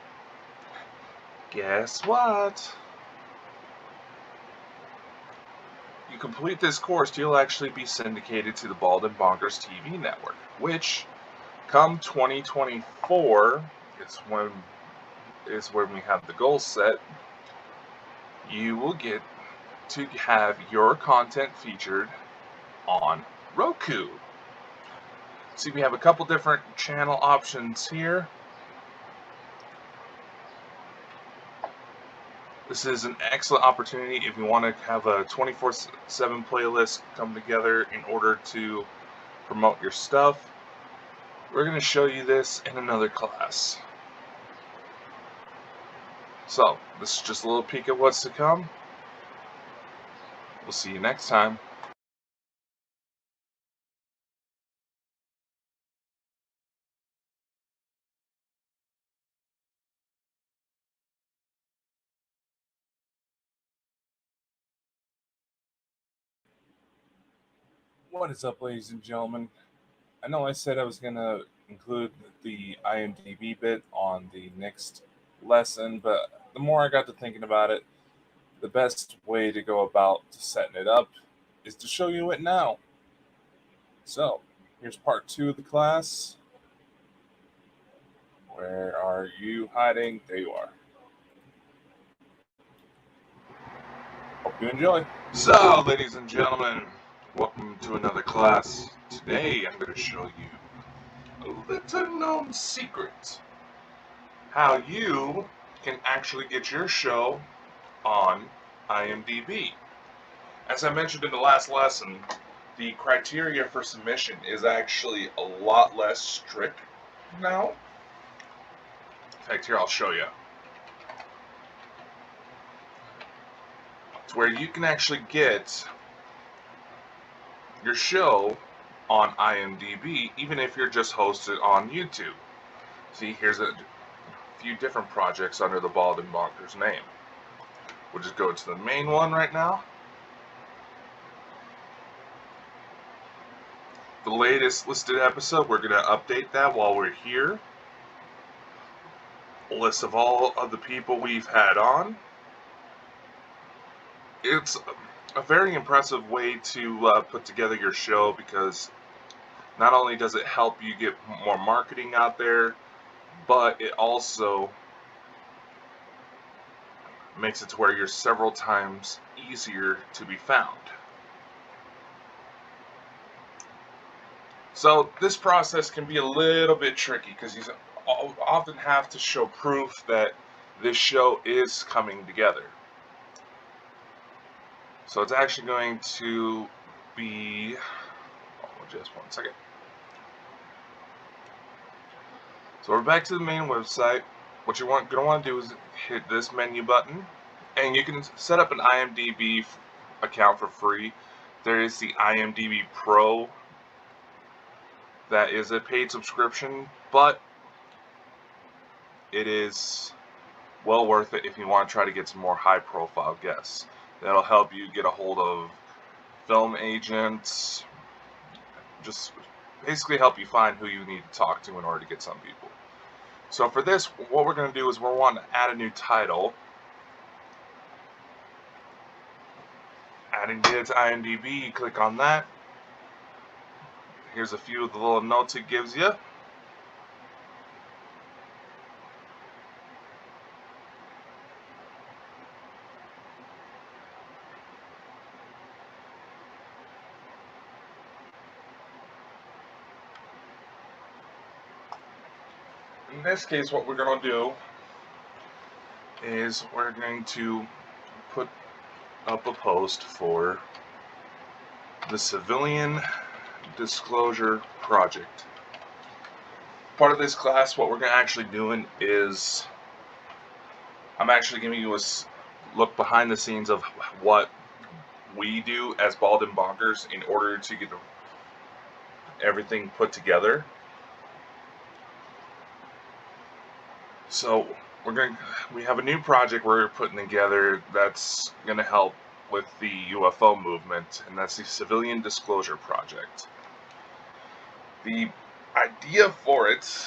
Guess what? You complete this course, you'll actually be syndicated to the Bald and Bonkers TV network, which come 2024 is when we have the goal set. You will get to have your content featured on Roku. See, we have a couple different channel options here. This is an excellent opportunity if you want to have a 24/7 playlist come together in order to promote your stuff. We're going to show you this in another class. So, this is just a little peek at what's to come. We'll see you next time. What is up, ladies and gentlemen? I know I said I was going to include the IMDb bit on the next lesson, but the more I got to thinking about it, the best way to go about setting it up is to show you it now. So, here's part 2 of the class. Where are you hiding? There you are. Hope you enjoy. So, ladies and gentlemen, welcome to another class. Today I'm going to show you a little known secret. How you can actually get your show on IMDb. As I mentioned in the last lesson, the criteria for submission is actually a lot less strict now. In fact, here I'll show you. It's where you can actually get your show on IMDb, even if you're just hosted on YouTube. See, here's a few different projects under the Bald and Bonkers name. We'll just go to the main one right now. The latest listed episode, we're going to update that while we're here. A list of all of the people we've had on. It's a very impressive way to put together your show, because not only does it help you get more marketing out there, but it also makes it to where you're several times easier to be found. So this process can be a little bit tricky, because you often have to show proof that this show is coming together. So it's actually going to be, just one second. So we're back to the main website. What you're going to want to do is hit this menu button, and you can set up an IMDb account for free. There is the IMDb Pro. That is a paid subscription, but it is well worth it if you want to try to get some more high-profile guests. That'll help you get a hold of film agents, just basically help you find who you need to talk to in order to get some people. So for this, what we're going to do is we're wanting to add a new title. Adding data to IMDb, click on that. Here's a few of the little notes it gives you. In this case, what we're going to do is we're going to put up a post for the Civilian Disclosure Project. Part of this class, what we're actually doing is I'm actually giving you a look behind the scenes of what we do as Bald and Bonkers in order to get everything put together. So we have a new project we're putting together that's going to help with the UFO movement, and that's the Civilian Disclosure Project. The idea for it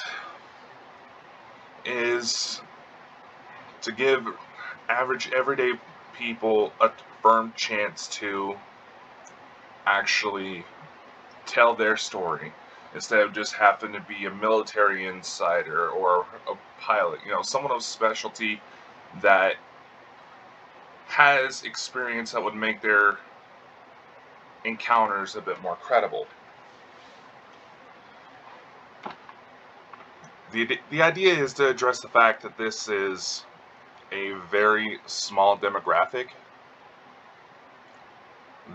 is to give average everyday people a firm chance to actually tell their story, instead of just having to be a military insider or a pilot, someone of specialty that has experience that would make their encounters a bit more credible. The idea is to address the fact that this is a very small demographic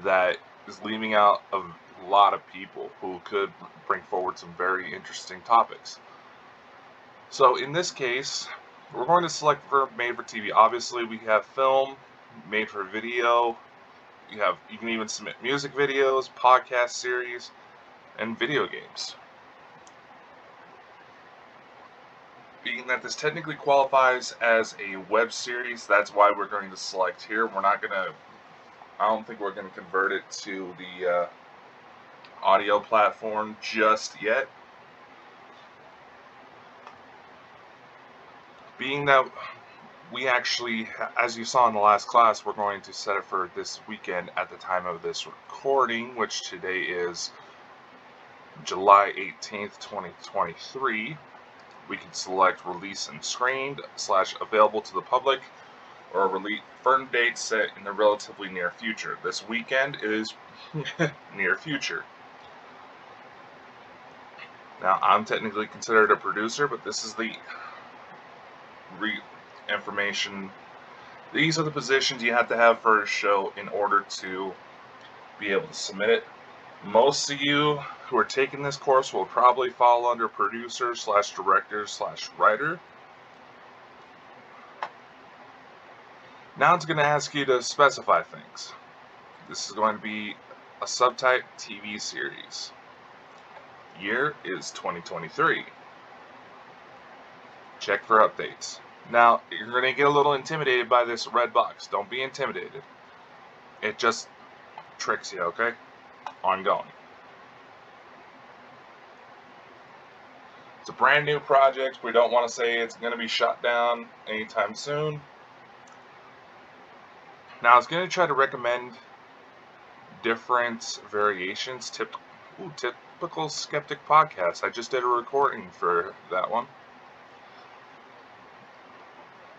that is leaving out a lot of people who could bring forward some very interesting topics. So in this case, we're going to select for made for TV. Obviously, we have film, made for video. You can even submit music videos, podcast series, and video games. Being that this technically qualifies as a web series, that's why we're going to select here. I don't think we're going to convert it to the audio platform just yet. Being that we actually, as you saw in the last class, we're going to set it for this weekend at the time of this recording, which today is July 18th, 2023. We can select release and screened / available to the public, or a release firm date set in the relatively near future. This weekend is near future. Now, I'm technically considered a producer, but this is the information. These are the positions you have to have for a show in order to be able to submit it. Most of you who are taking this course will probably fall under producer / director / writer. Now it's going to ask you to specify things. This is going to be a subtype TV series. Year is 2023. Check for updates. Now, you're going to get a little intimidated by this red box. Don't be intimidated. It just tricks you, okay? Ongoing. It's a brand new project. We don't want to say it's going to be shut down anytime soon. Now, it's going to try to recommend different variations. Typical Skeptic Podcast. I just did a recording for that one.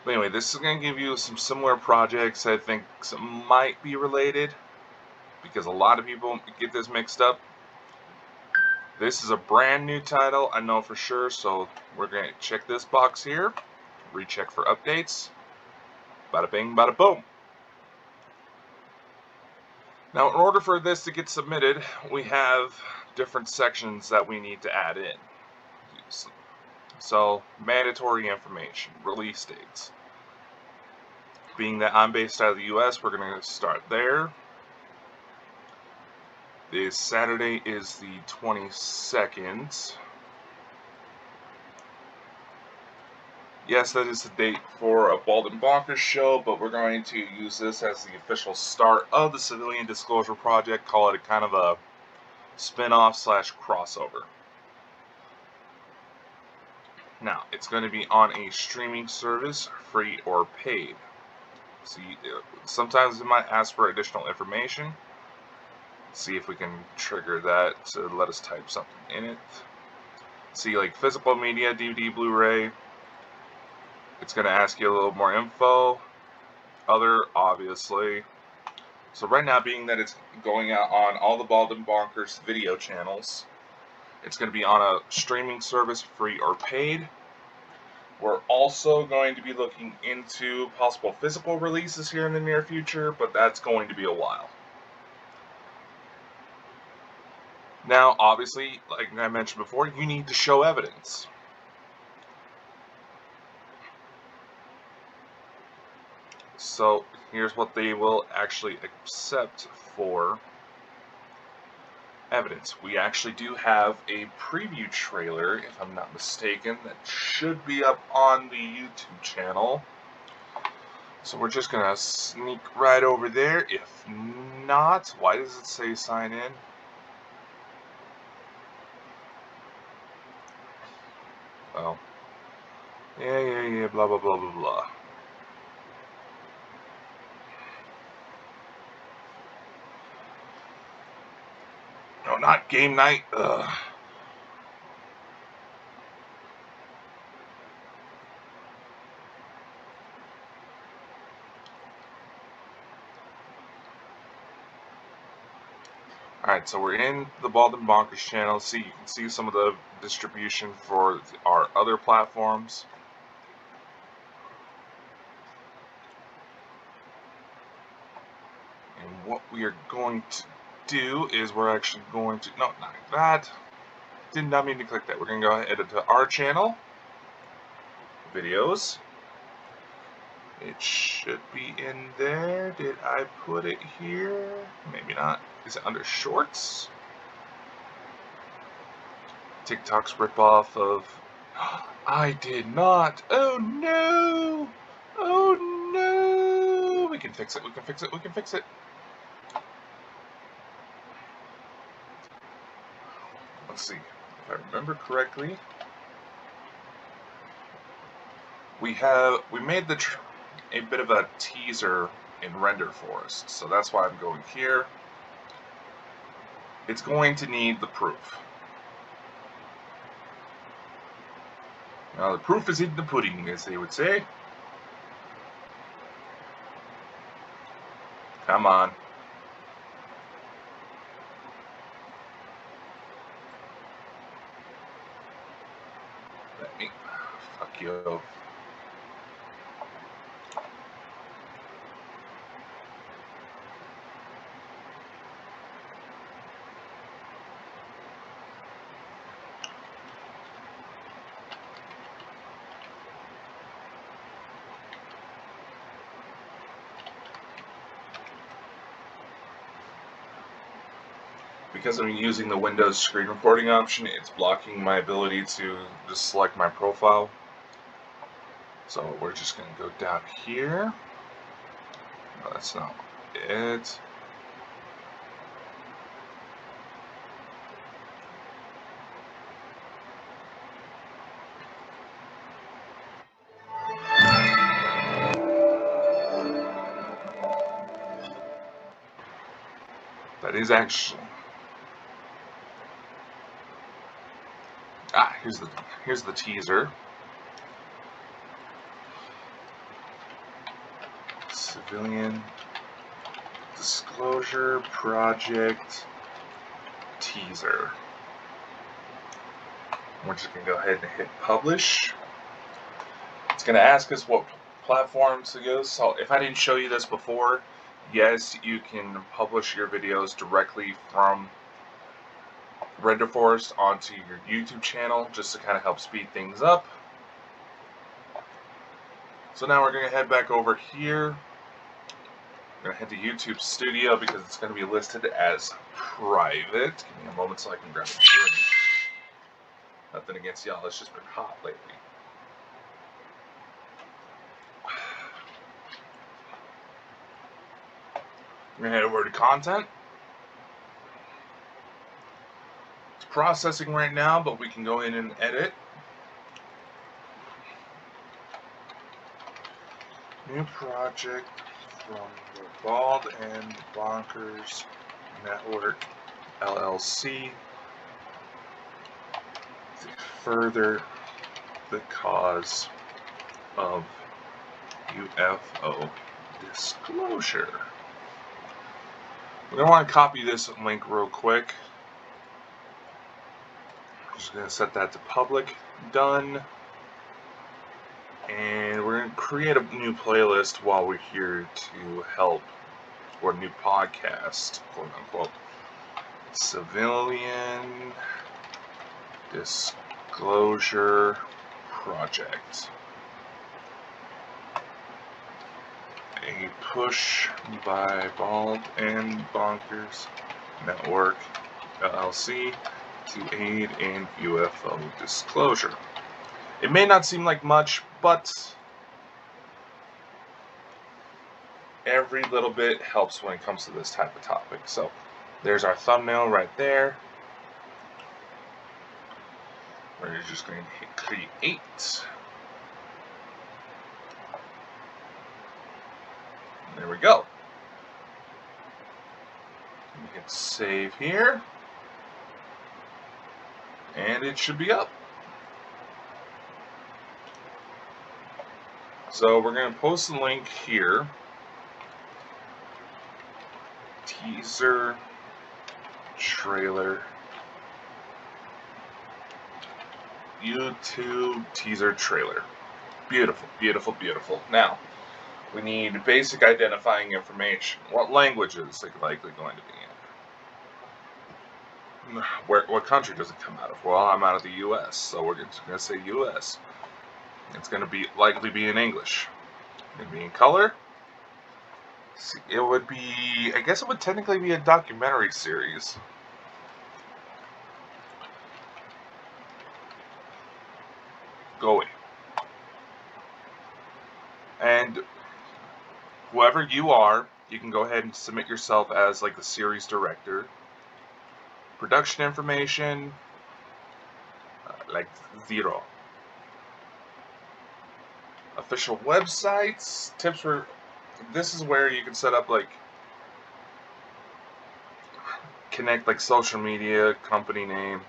But anyway, this is going to give you some similar projects. I think some might be related, because a lot of people get this mixed up. This is a brand new title, I know for sure, so we're going to check this box here. recheck for updates. Bada bing, bada boom. Now, in order for this to get submitted, we have different sections that we need to add in. So, mandatory information, release dates. Being that I'm based out of the US, we're going to start there. This Saturday is the 22nd. Yes, that is the date for a Bald and Bonkers show, but we're going to use this as the official start of the Civilian Disclosure Project. Call it a kind of a spin-off / crossover. Now, it's going to be on a streaming service, free or paid. See, sometimes it might ask for additional information. See if we can trigger that to let us type something in it. See, like physical media, DVD, Blu-ray. It's going to ask you a little more info. Other, obviously. So right now, being that it's going out on all the Bald and Bonkers video channels, it's going to be on a streaming service, free or paid. We're also going to be looking into possible physical releases here in the near future, but that's going to be a while. Now, obviously, like I mentioned before, you need to show evidence. So, here's what they will actually accept for evidence. We actually do have a preview trailer, if I'm not mistaken, that should be up on the YouTube channel. So we're just gonna sneak right over there. If not, why does it say sign in? Oh. Yeah, blah, blah, blah, blah, blah. No, not game night. Ugh. Alright, so we're in the Bald and Bonkers channel. See, you can see some of the distribution for our other platforms. And what we are going to do is we're actually going to, no, not that. Did not mean to click that. We're going to go ahead to our channel. Videos. It should be in there. Did I put it here? Maybe not. Is it under shorts? TikTok's ripoff of... I did not. Oh no. Oh no. We can fix it. We can fix it. We can fix it. Let's see. If I remember correctly, we made a bit of a teaser in render for us, so that's why I'm going here. It's going to need the proof. Now the proof is in the pudding, as they would say. Come on. Let me... Fuck you. Because I'm using the Windows screen recording option, it's blocking my ability to just select my profile. So we're just going to go down here. No, that's not it. That is actually... here's the teaser. Civilian Disclosure Project teaser. We're just gonna go ahead and hit publish. It's going to ask us what platforms to use. So if I didn't show you this before, yes, you can publish your videos directly from RenderForest onto your YouTube channel just to kind of help speed things up. So now we're going to head back over here. We're going to head to YouTube Studio because it's going to be listed as private. Give me a moment so I can grab a drink. Nothing against y'all, it's just been hot lately. I'm going to head over to content. It's processing right now, but we can go in and edit. New project from the Bald and Bonkers Network LLC to further the cause of UFO disclosure. We're going to want to copy this link real quick. I'm just going to set that to public. Done. And we're going to create a new playlist while we're here to help, or a new podcast, quote unquote. Civilian Disclosure Project. A push by Bald and Bonkers Network LLC to aid in UFO disclosure. It may not seem like much, but every little bit helps when it comes to this type of topic. So there's our thumbnail right there. We're just going to hit create. And there we go. We hit save here. And it should be up. So we're going to post the link here. Teaser trailer. YouTube teaser trailer. Beautiful, beautiful, beautiful. Now, we need basic identifying information. What languages is it likely going to be in? What country does it come out of? Well, I'm out of the U.S., so we're just going to say U.S. It's going to likely be in English. It's going to be in color. See, it would be, I guess it would technically be a documentary series. Go away. And whoever you are, you can go ahead and submit yourself as like the series director. Production information, like 0. Official websites, tips for, this is where you can set up like, connect like social media, company name.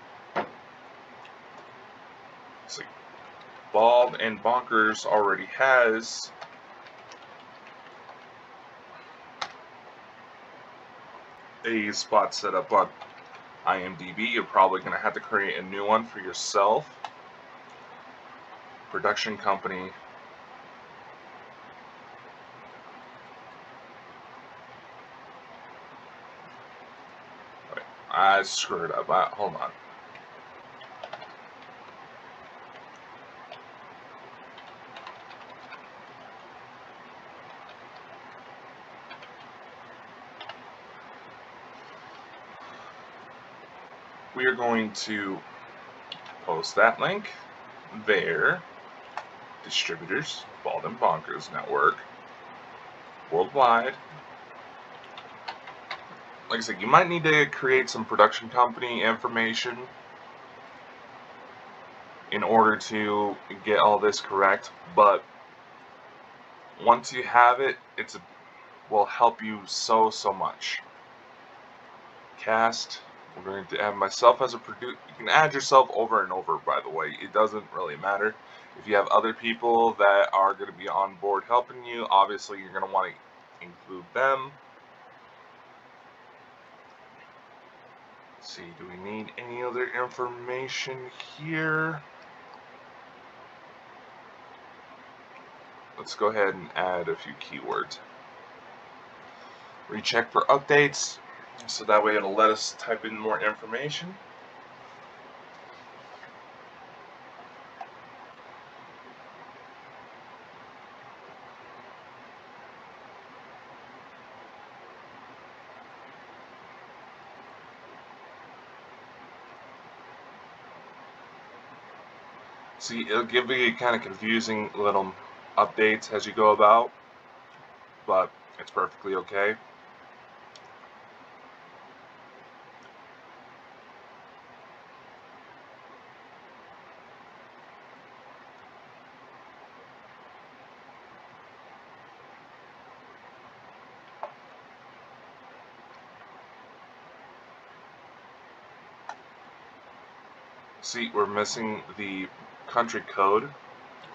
So Bald and Bonkers already has a spot set up on IMDb. You're probably going to have to create a new one for yourself. Production company. Wait, I screwed up. Hold on. We are going to post that link there. Distributors, Bald and Bonkers Network, worldwide. Like I said, you might need to create some production company information in order to get all this correct, but once you have it, will help you so much. Cast. We're going to add myself as a producer. You can add yourself over and over, by the way. It doesn't really matter. If you have other people that are going to be on board helping you, obviously you're going to want to include them. Let's see, do we need any other information here? let's go ahead and add a few keywords. Recheck for updates, so that way it'll let us type in more information. See, it'll give you kind of confusing little updates as you go about, but it's perfectly okay. See, we're missing the country code,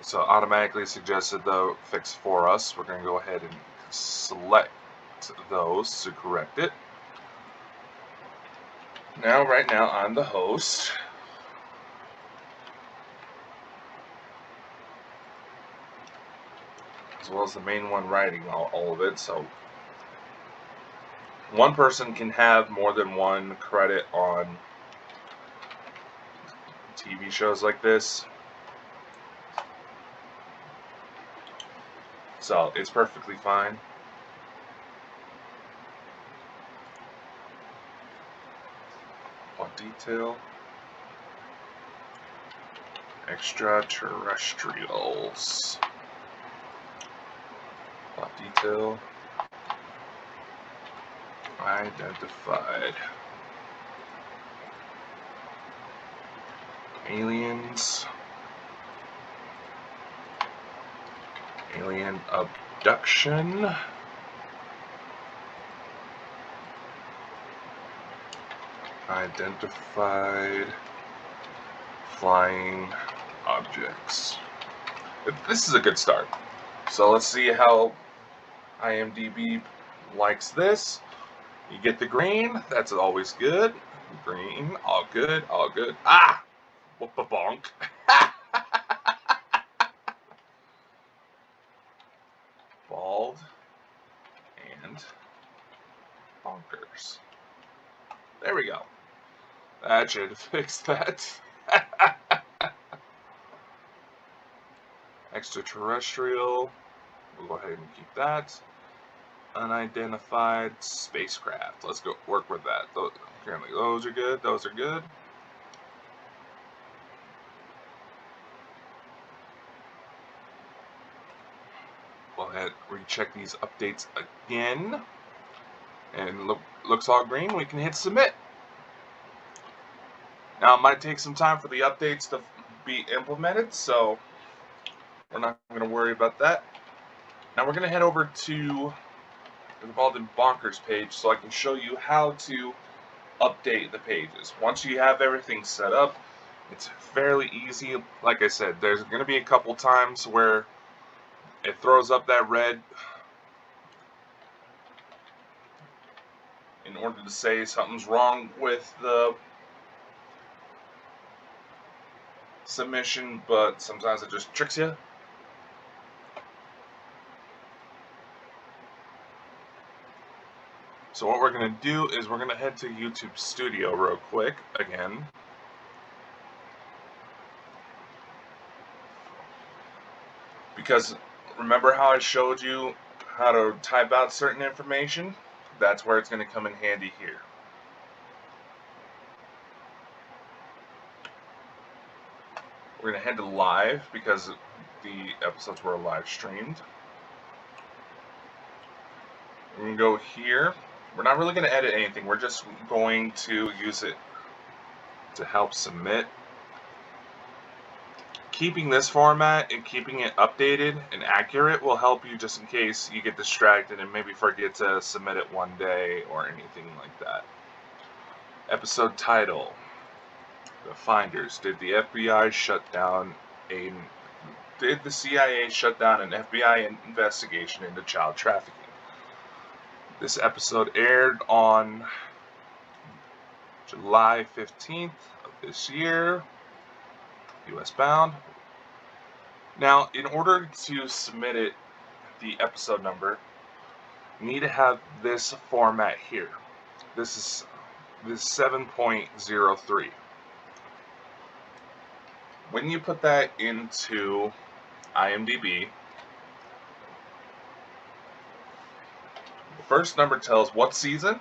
so automatically suggested the fix for us. We're going to go ahead and select those to correct it. Now, right now, I'm the host. As well as the main one writing all of it, so one person can have more than one credit on TV shows like this. So it's perfectly fine. Plot detail. Extraterrestrials. Plot detail. Identified. Aliens. Alien abduction. Identified flying objects. This is a good start. So let's see how IMDb likes this. You get the green. That's always good. Green. All good. All good. Ah! Bonk. Bald and bonkers. There we go. That should fix that. Extraterrestrial. We'll go ahead and keep that. Unidentified spacecraft. Let's go work with that. Apparently those are good. Those are good. Go ahead, recheck these updates again. And looks all green. We can hit submit. Now it might take some time for the updates to be implemented, so we're not going to worry about that. Now we're going to head over to the Involved in Bonkers page so I can show you how to update the pages. Once you have everything set up, it's fairly easy. Like I said, there's going to be a couple times where it throws up that red in order to say something's wrong with the submission, but sometimes it just tricks you. So what we're going to do is we're going to head to YouTube Studio real quick again. Because remember how I showed you how to type out certain information? That's where it's going to come in handy here. We're going to head to live because the episodes were live streamed. We're going to go here. We're not really going to edit anything. We're just going to use it to help submit. Keeping this format and keeping it updated and accurate will help you just in case you get distracted and maybe forget to submit it one day or anything like that. Episode title. The Finders. Did the CIA shut down an FBI investigation into child trafficking? This episode aired on July 15th of this year, US bound. Now, in order to submit it, the episode number, you need to have this format here. This is 7.03. When you put that into IMDb, the first number tells what season,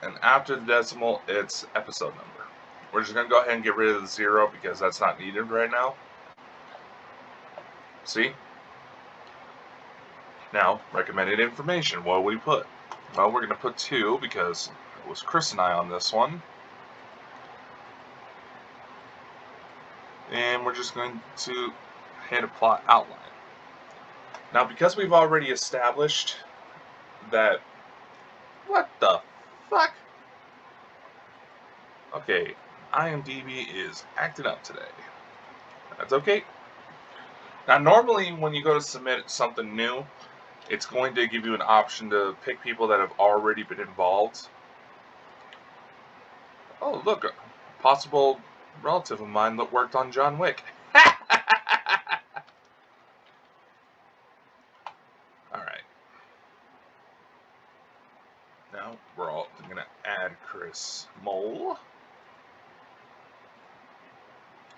and after the decimal, it's episode number. We're just going to go ahead and get rid of the 0 because that's not needed right now. See? Now, recommended information. What do we put? Well, we're going to put 2 because it was Chris and I on this one. And we're just going to hit a plot outline. Now, because we've already established that... What the fuck? Okay, IMDb is acting up today. That's okay. Now, normally when you go to submit something new, it's going to give you an option to pick people that have already been involved. Oh, look, a possible relative of mine that worked on John Wick. Alright. Now, we're all going to add Chris Mole.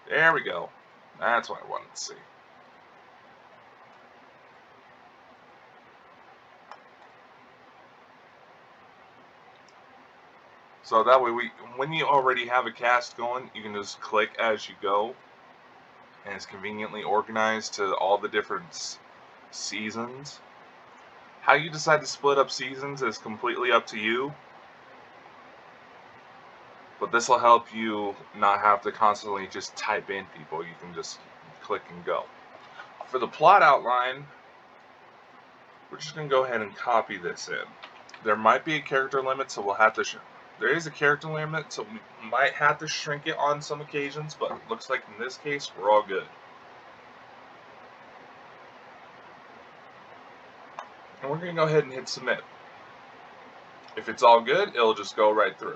There we go. That's what I wanted to see. So that way, when you already have a cast going, you can just click as you go, and it's conveniently organized to all the different seasons. How you decide to split up seasons is completely up to you, but this will help you not have to constantly just type in people. You can just click and go. For the plot outline, we're just going to go ahead and copy this in. There might be a character limit, so we'll have to... There is a character limit, so we might have to shrink it on some occasions, but it looks like in this case, we're all good. And we're going to go ahead and hit submit. If it's all good, it'll just go right through.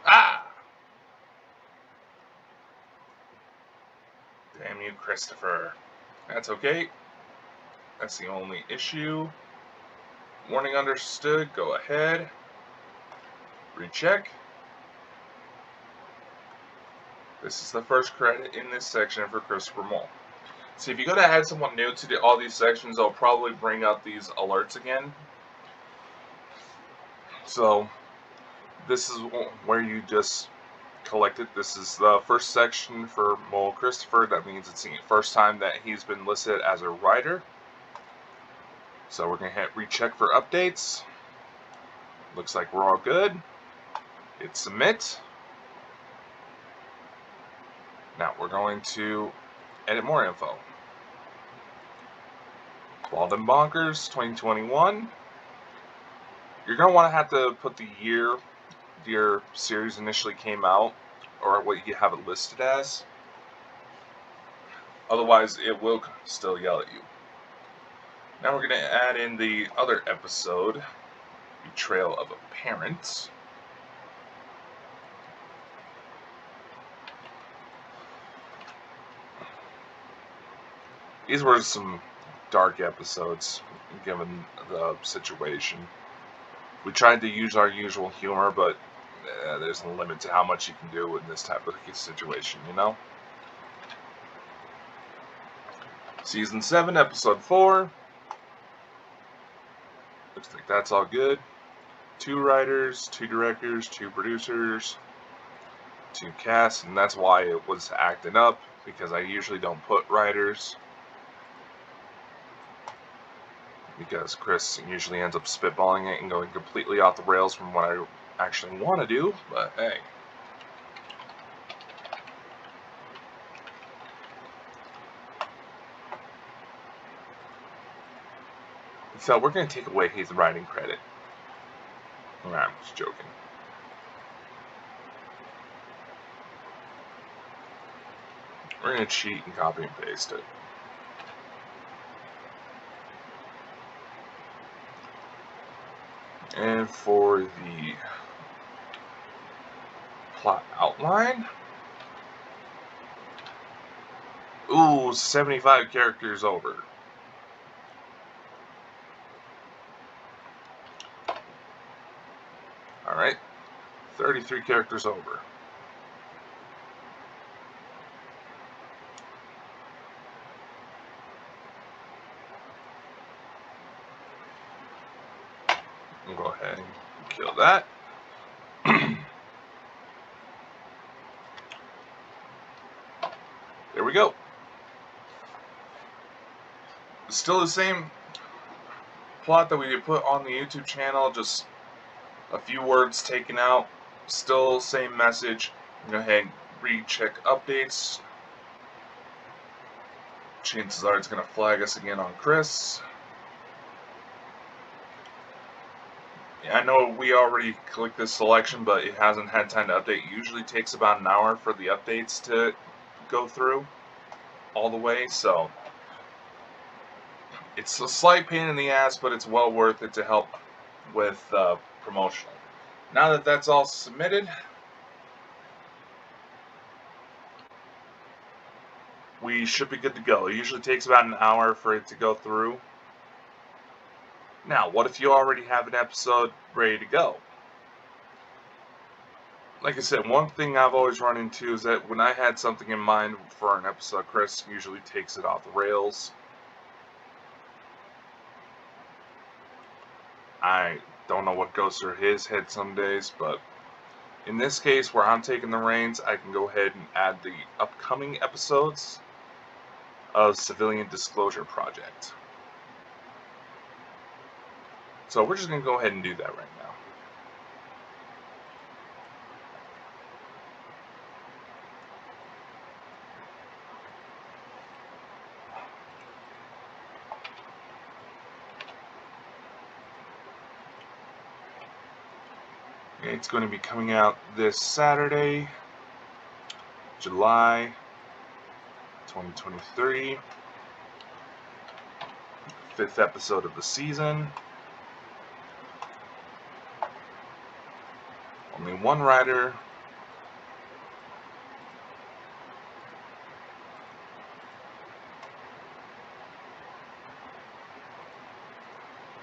Ah! Damn you, Christopher. That's okay. That's the only issue. Warning understood. Go ahead. Recheck. This is the first credit in this section for Christopher Mole. So if you go to add someone new to all these sections, they'll probably bring up these alerts again. So this is where you just collect it. This is the first section for Mole Christopher. That means it's the first time that he's been listed as a writer. So we're going to hit recheck for updates. Looks like we're all good. Hit submit. Now we're going to edit more info. Bald and Bonkers 2021. You're going to want to have to put the year your series initially came out, or what you have it listed as. Otherwise, it will still yell at you. Now we're going to add in the other episode, Betrayal of a Parent. These were some dark episodes, given the situation. We tried to use our usual humor, but there's a limit to how much you can do in this type of situation, you know? Season 7, Episode 4. Looks like that's all good. 2 writers, 2 directors, 2 producers, 2 casts, and that's why it was acting up, because I usually don't put writers. Because Chris usually ends up spitballing it and going completely off the rails from what I actually want to do, but hey. So we're going to take away his writing credit. Nah, I'm just joking. We're going to cheat and copy and paste it. And for the plot outline, Ooh, 75 characters over. Alright, 33 characters over. We'll go ahead and kill that. There we go. Still the same plot that we put on the YouTube channel, just a few words taken out. Still same message. Go ahead and recheck updates. Chances are it's going to flag us again on Chris. Yeah, I know we already clicked this selection, but it hasn't had time to update. It usually takes about an hour for the updates to go through all the way, so it's a slight pain in the ass, but it's well worth it to help with promotional. Now that that's all submitted, we should be good to go. It usually takes about an hour for it to go through. Now, what if you already have an episode ready to go? Like I said, one thing I've always run into is that when I had something in mind for an episode, Chris usually takes it off the rails. I don't know what goes through his head some days, but in this case, where I'm taking the reins, I can go ahead and add the upcoming episodes of Civilian Disclosure Project. So we're just going to go ahead and do that right now. It's going to be coming out this Saturday, July 2023. 5th episode of the season. Only one writer.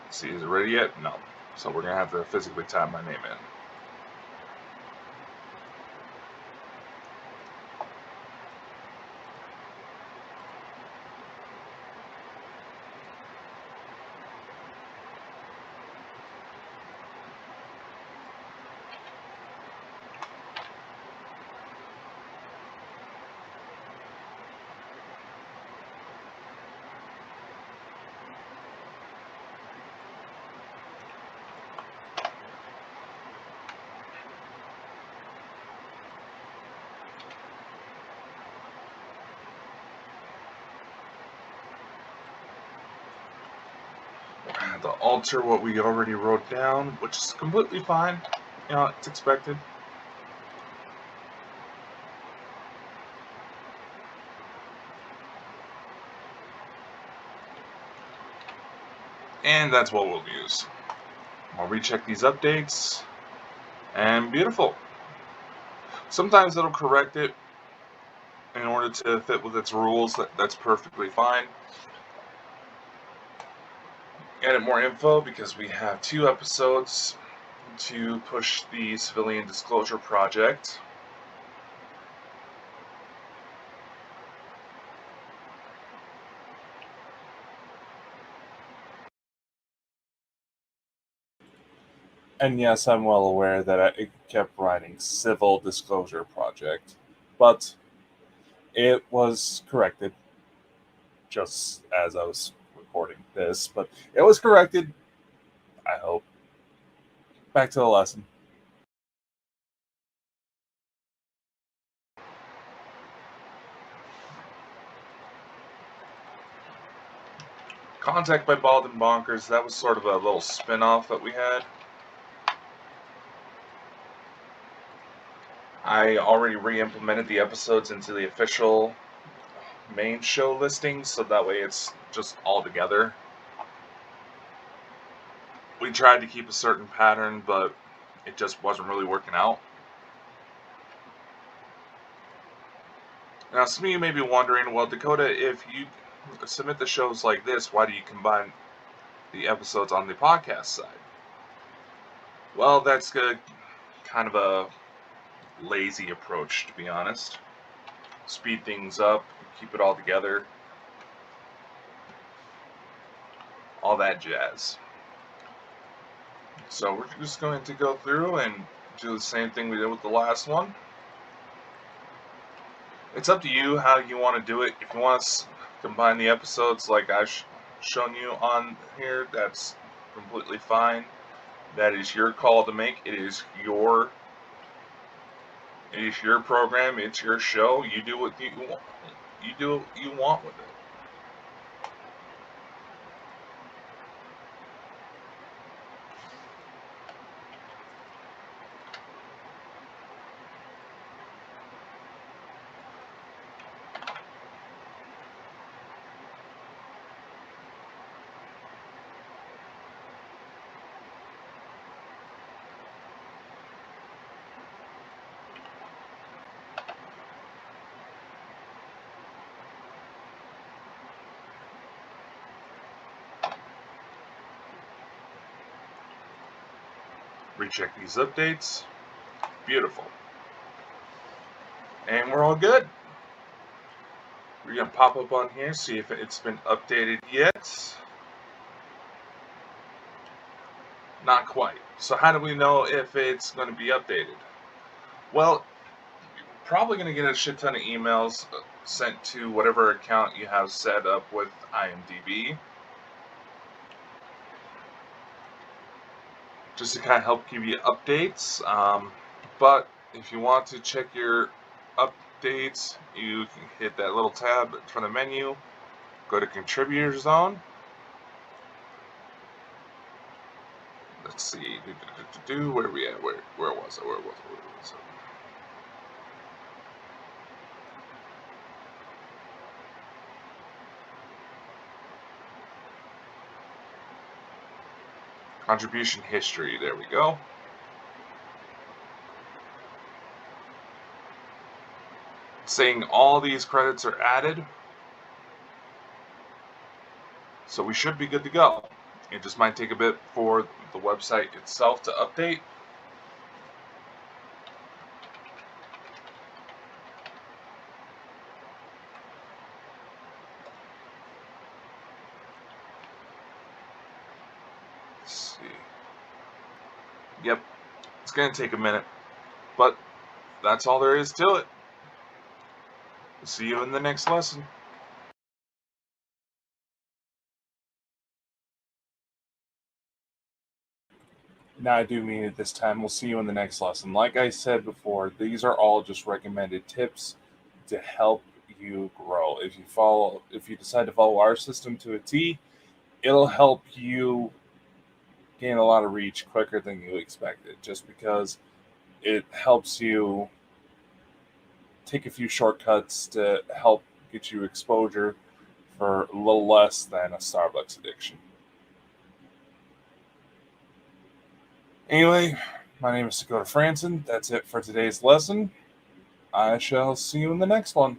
Let's see, is it ready yet? No. So we're going to have to physically type my name in. I had to alter what we already wrote down, which is completely fine. You know, it's expected. And that's what we'll use. I'll recheck these updates, and beautiful. Sometimes it'll correct it in order to fit with its rules. That's perfectly fine. Edit more info because we have 2 episodes to push the Civilian Disclosure Project. And yes, I'm well aware that I kept writing Civil Disclosure Project, but it was corrected just as I was recording this, but it was corrected, I hope. Back to the lesson. Contact by Bald and Bonkers, that was sort of a little spin-off that we had. I already re-implemented the episodes into the official main show listing, so that way it's just all together. We tried to keep a certain pattern, but it just wasn't really working out. Now, some of you may be wondering, well, Dakota, if you submit the shows like this, why do you combine the episodes on the podcast side? Well, that's kind of a lazy approach, to be honest. Speed things up, keep it all together, all that jazz. So we're just going to go through and do the same thing we did with the last one. It's up to you how you want to do it. If you want to combine the episodes like I've shown you on here, that's completely fine. That is your call to make. It is your program. It's your show. You do what you want. You do what you want with it. Recheck these updates. Beautiful. And we're all good. We're going to pop up on here, see if it's been updated yet. Not quite. So how do we know if it's going to be updated? Well, you're probably going to get a shit ton of emails sent to whatever account you have set up with IMDb. Just to kind of help give you updates. But if you want to check your updates, you can hit that little tab from the menu, go to Contributor Zone. Let's see, where are we at? Where was it? Contribution history, there we go. Saying all these credits are added. So we should be good to go. It just might take a bit for the website itself to update. Let's see. Yep, it's going to take a minute, but that's all there is to it. We'll see you in the next lesson. Now, I do mean it this time. We'll see you in the next lesson. Like I said before, these are all just recommended tips to help you grow. If you decide to follow our system to a T, it'll help you gain a lot of reach quicker than you expected, just because it helps you take a few shortcuts to help get you exposure for a little less than a Starbucks addiction. Anyway, my name is Dakota Franson. That's it for today's lesson. I shall see you in the next one.